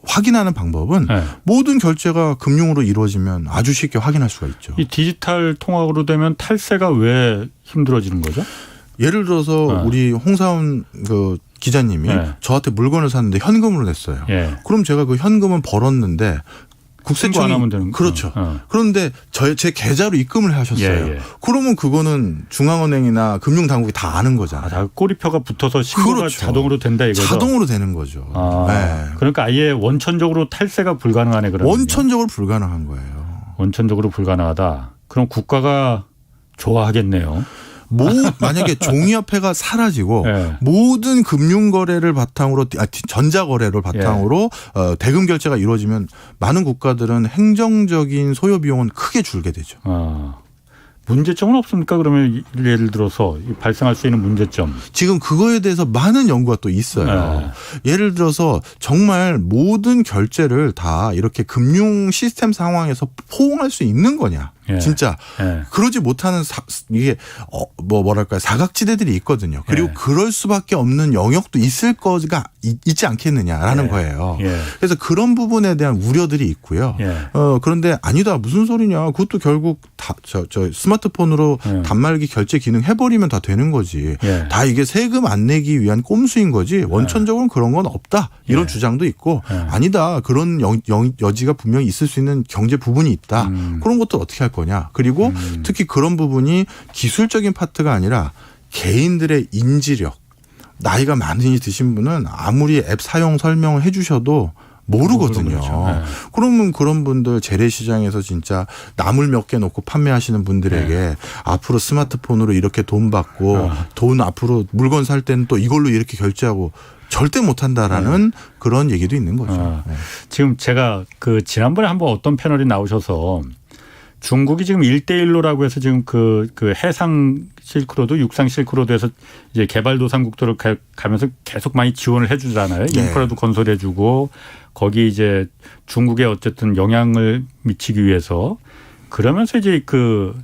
확인하는 방법은 예. 모든 결제가 금융으로 이루어지면 아주 쉽게 확인할 수가 있죠. 이 디지털 통화로 되면 탈세가 왜 힘들어지는 거죠? 예를 들어서 우리 홍사훈 그 기자님이 저한테 물건을 샀는데 현금으로 냈어요. 예. 그럼 제가 그 현금은 벌었는데 국세청이 안 하면 되는 그렇죠. 그런데 제 계좌로 입금을 하셨어요. 예. 그러면 그거는 중앙은행이나 금융당국이 다 아는 거잖아요. 다 꼬리표가 붙어서 신고가 그렇죠. 자동으로 된다 이거죠. 자동으로 되는 거죠. 네. 그러니까 아예 원천적으로 탈세가 불가능하네 그러면. 원천적으로 불가능한 거예요. 원천적으로 불가능하다. 그럼 국가가 좋아하겠네요. 만약에 종이화폐가 사라지고 예. 모든 금융거래를 바탕으로 전자거래를 바탕으로 대금 결제가 이루어지면 많은 국가들은 행정적인 소요 비용은 크게 줄게 되죠. 문제점은 없습니까? 그러면 예를 들어서 발생할 수 있는 문제점. 지금 그거에 대해서 많은 연구가 또 있어요. 예를 들어서 정말 모든 결제를 다 이렇게 금융 시스템 상황에서 포옹할 수 있는 거냐. 예. 진짜 예. 그러지 못하는 이게 뭐랄까요 사각지대들이 있거든요. 그리고 예. 그럴 수밖에 없는 영역도 있을 거가 있지 않겠느냐라는 예. 거예요. 예. 그래서 그런 부분에 대한 우려들이 있고요. 예. 그런데 아니다 무슨 소리냐 그것도 결국 다 저 스마트폰으로 예. 단말기 결제 기능 해버리면 다 되는 거지. 예. 다 이게 세금 안 내기 위한 꼼수인 거지 원천적으로는 그런 건 없다 이런 예. 주장도 있고 예. 아니다 그런 여지가 분명히 있을 수 있는 경제 부분이 있다. 그런 것도 어떻게 할 거냐. 그리고 특히 그런 부분이 기술적인 파트가 아니라 개인들의 인지력 나이가 많이 드신 분은 아무리 앱 사용 설명을 해 주셔도 모르거든요. 그렇죠. 네. 그러면 그런 분들 재래시장에서 진짜 나물 몇 개 놓고 판매하시는 분들에게 네. 앞으로 스마트폰으로 이렇게 돈 받고 돈 앞으로 물건 살 때는 또 이걸로 이렇게 결제하고 절대 못한다라는 그런 얘기도 있는 거죠. 네. 지금 제가 지난번에 한번 어떤 패널이 나오셔서 중국이 지금 1대1로라고 해서 지금 그 해상 실크로드, 육상 실크로드에서 이제 개발도상국들을 가면서 계속 많이 지원을 해주잖아요. 네. 인프라도 건설해주고 거기 이제 중국에 어쨌든 영향을 미치기 위해서 그러면서 이제 그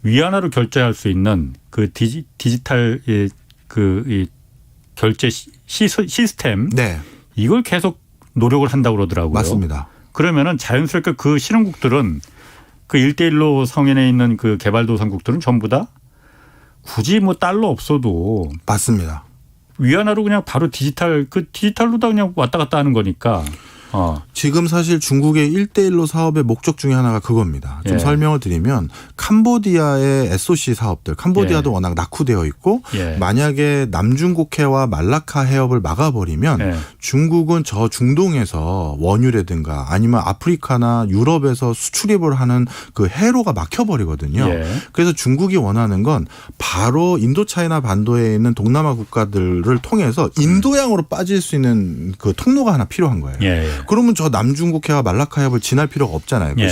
위안화로 결제할 수 있는 그 디지털 이 결제 시스템 네. 이걸 계속 노력을 한다고 그러더라고요. 맞습니다. 그러면은 자연스럽게 그 실흥국들은 그 1대1로 성인에 있는 그 개발도상국들은 전부 다 굳이 뭐 달러 없어도 맞습니다. 위안화로 그냥 바로 디지털로 다 그냥 왔다 갔다 하는 거니까. 지금 사실 중국의 1대1로 사업의 목적 중에 하나가 그겁니다. 좀 예. 설명을 드리면 캄보디아의 SOC 사업들, 캄보디아도 예. 워낙 낙후되어 있고 예. 만약에 남중국해와 말라카 해협을 막아버리면 예. 중국은 저 중동에서 원유라든가 아니면 아프리카나 유럽에서 수출입을 하는 그 해로가 막혀버리거든요. 예. 그래서 중국이 원하는 건 바로 인도차이나 반도에 있는 동남아 국가들을 통해서 인도양으로 빠질 수 있는 그 통로가 하나 필요한 거예요. 예. 그러면 저 남중국해와 말라카 해협을 지날 필요가 없잖아요. 예.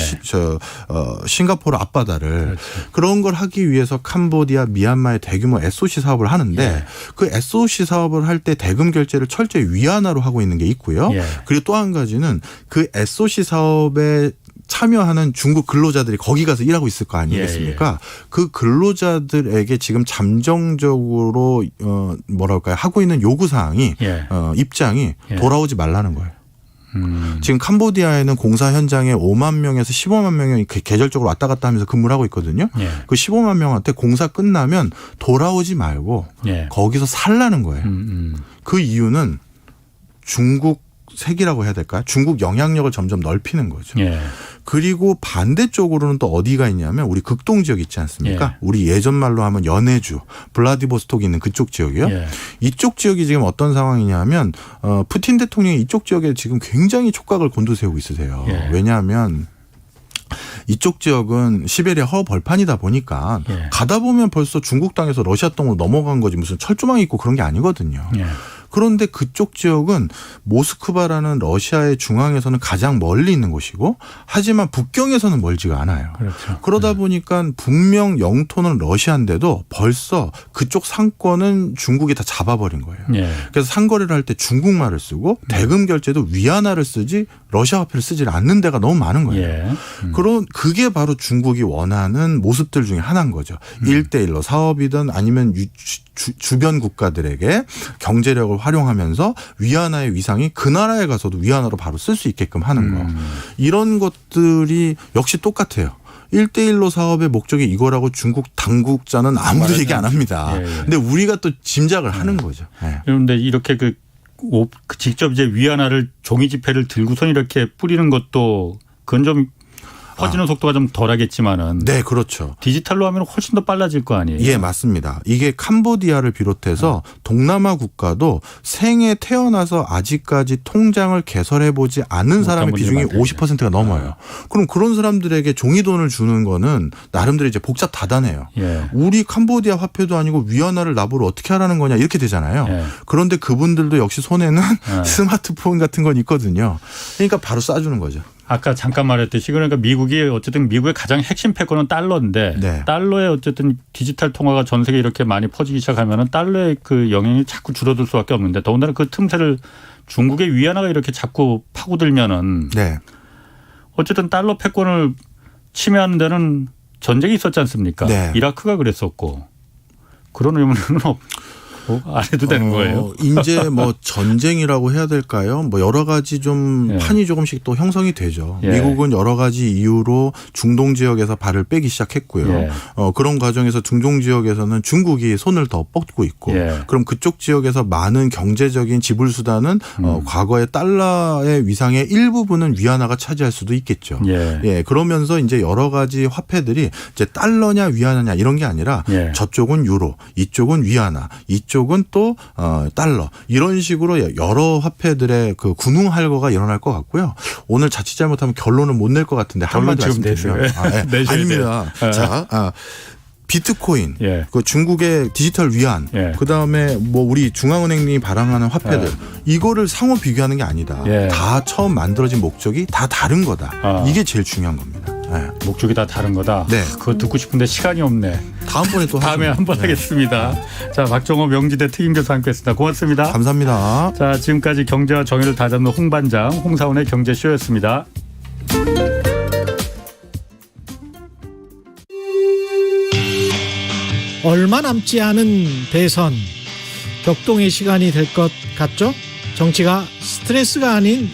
싱가포르 앞바다를. 그렇지. 그런 걸 하기 위해서 캄보디아, 미얀마의 대규모 SOC 사업을 하는데 예. 그 SOC 사업을 할 때 대금 결제를 철저히 위안화로 하고 있는 게 있고요. 예. 그리고 또 한 가지는 그 SOC 사업에 참여하는 중국 근로자들이 거기 가서 일하고 있을 거 아니겠습니까? 그 근로자들에게 지금 잠정적으로 뭐랄까요 하고 있는 요구 사항이 예. 입장이 예. 돌아오지 말라는 거예요. 지금 캄보디아에는 공사 현장에 5만 명에서 15만 명이 계절적으로 왔다 갔다 하면서 근무를 하고 있거든요. 예. 그 15만 명한테 공사 끝나면 돌아오지 말고 예. 거기서 살라는 거예요. 그 이유는 중국 색이라고 해야 될까요? 중국 영향력을 점점 넓히는 거죠. 예. 그리고 반대쪽으로는 또 어디가 있냐면 우리 극동 지역 있지 않습니까? 예. 우리 예전 말로 하면 연해주, 블라디보스톡이 있는 그쪽 지역이요. 예. 이쪽 지역이 지금 어떤 상황이냐면 푸틴 대통령이 이쪽 지역에 지금 굉장히 촉각을 곤두세우고 있으세요. 예. 왜냐하면 이쪽 지역은 시베리아 허벌판이다 보니까 예. 가다 보면 벌써 중국 땅에서 러시아 땅으로 넘어간 거지 무슨 철조망이 있고 그런 게 아니거든요. 예. 그런데 그쪽 지역은 모스크바라는 러시아의 중앙에서는 가장 멀리 있는 곳이고 하지만 북경에서는 멀지가 않아요. 그렇죠. 그러다 보니까 분명 영토는 러시아인데도 벌써 그쪽 상권은 중국이 다 잡아버린 거예요. 예. 그래서 상거래를 할 때 중국말을 쓰고 대금 결제도 위안화를 쓰지 러시아 화폐를 쓰지 않는 데가 너무 많은 거예요. 예. 그런 그게 바로 중국이 원하는 모습들 중에 하나인 거죠. 1대1로 사업이든 아니면 주변 국가들에게 경제력을 활용하면서 위안화의 위상이 그 나라에 가서도 위안화로 바로 쓸 수 있게끔 하는 거. 이런 것들이 역시 똑같아요. 1대1로 사업의 목적이 이거라고 중국 당국자는 아무도 얘기 안 합니다. 예, 예. 근데 우리가 또 짐작을 하는 거죠. 예. 그런데 이렇게 직접 이제 위안화를 종이 지폐를 들고선 이렇게 뿌리는 것도 그건 좀 퍼지는 속도가 좀 덜하겠지만은 네, 그렇죠. 디지털로 하면 훨씬 더 빨라질 거 아니에요. 예, 맞습니다. 이게 캄보디아를 비롯해서 동남아 국가도 생에 태어나서 아직까지 통장을 개설해보지 않은 사람의 비중이 50%가 넘어요. 그럼 그런 사람들에게 종이돈을 주는 거는 나름대로 이제 복잡 다단해요. 예. 우리 캄보디아 화폐도 아니고 위안화를 납으로 어떻게 하라는 거냐 이렇게 되잖아요. 예. 그런데 그분들도 역시 손에는 스마트폰 같은 건 있거든요. 그러니까 바로 쏴주는 거죠. 아까 잠깐 말했듯이 그러니까 미국이 어쨌든 미국의 가장 핵심 패권은 달러인데 네. 달러의 어쨌든 디지털 통화가 전 세계 이렇게 많이 퍼지기 시작하면은 달러의 그 영향이 자꾸 줄어들 수밖에 없는데 더군다나 그 틈새를 중국의 위안화가 이렇게 자꾸 파고들면은 네. 어쨌든 달러 패권을 침해하는 데는 전쟁이 있었지 않습니까? 네. 이라크가 그랬었고 그런 의문은 안 해도 되는 거예요. 이제 뭐 전쟁이라고 해야 될까요? 뭐 여러 가지 좀 예. 판이 조금씩 또 형성이 되죠. 예. 미국은 여러 가지 이유로 중동 지역에서 발을 빼기 시작했고요. 예. 그런 과정에서 중동 지역에서는 중국이 손을 더 뻗고 있고 예. 그럼 그쪽 지역에서 많은 경제적인 지불 수단은 과거의 달러의 위상의 일부분은 위안화가 차지할 수도 있겠죠. 예. 예, 그러면서 이제 여러 가지 화폐들이 이제 달러냐 위안화냐 이런 게 아니라 예. 저쪽은 유로, 이쪽은 위안화, 이쪽은 또 달러 이런 식으로 여러 화폐들의 그 군웅할거가 일어날 것 같고요. 오늘 자칫 잘못하면 결론을 못 낼 것 같은데 결론 한마디 지금 말씀드리면 내세요. 내셔야 아닙니다. 돼요. 자, 비트코인, 예. 그 중국의 디지털 위안, 예. 그 다음에 뭐 우리 중앙은행이 발행하는 화폐들, 예. 이거를 상호 비교하는 게 아니다. 예. 다 처음 만들어진 목적이 다 다른 거다. 이게 제일 중요한 겁니다. 네. 목적이 다 다른 거다. 네. 그거 듣고 싶은데 시간이 없네. 다음번에 또 다음에 하죠. 한번 네. 하겠습니다. 자, 박정호 명지대 특임교수 함께했습니다. 고맙습니다. 감사합니다. 자, 지금까지 경제와 정의를 다잡는 홍반장 홍사원의 경제쇼였습니다. 얼마 남지 않은 대선 격동의 시간이 될 것 같죠? 정치가 스트레스가 아닌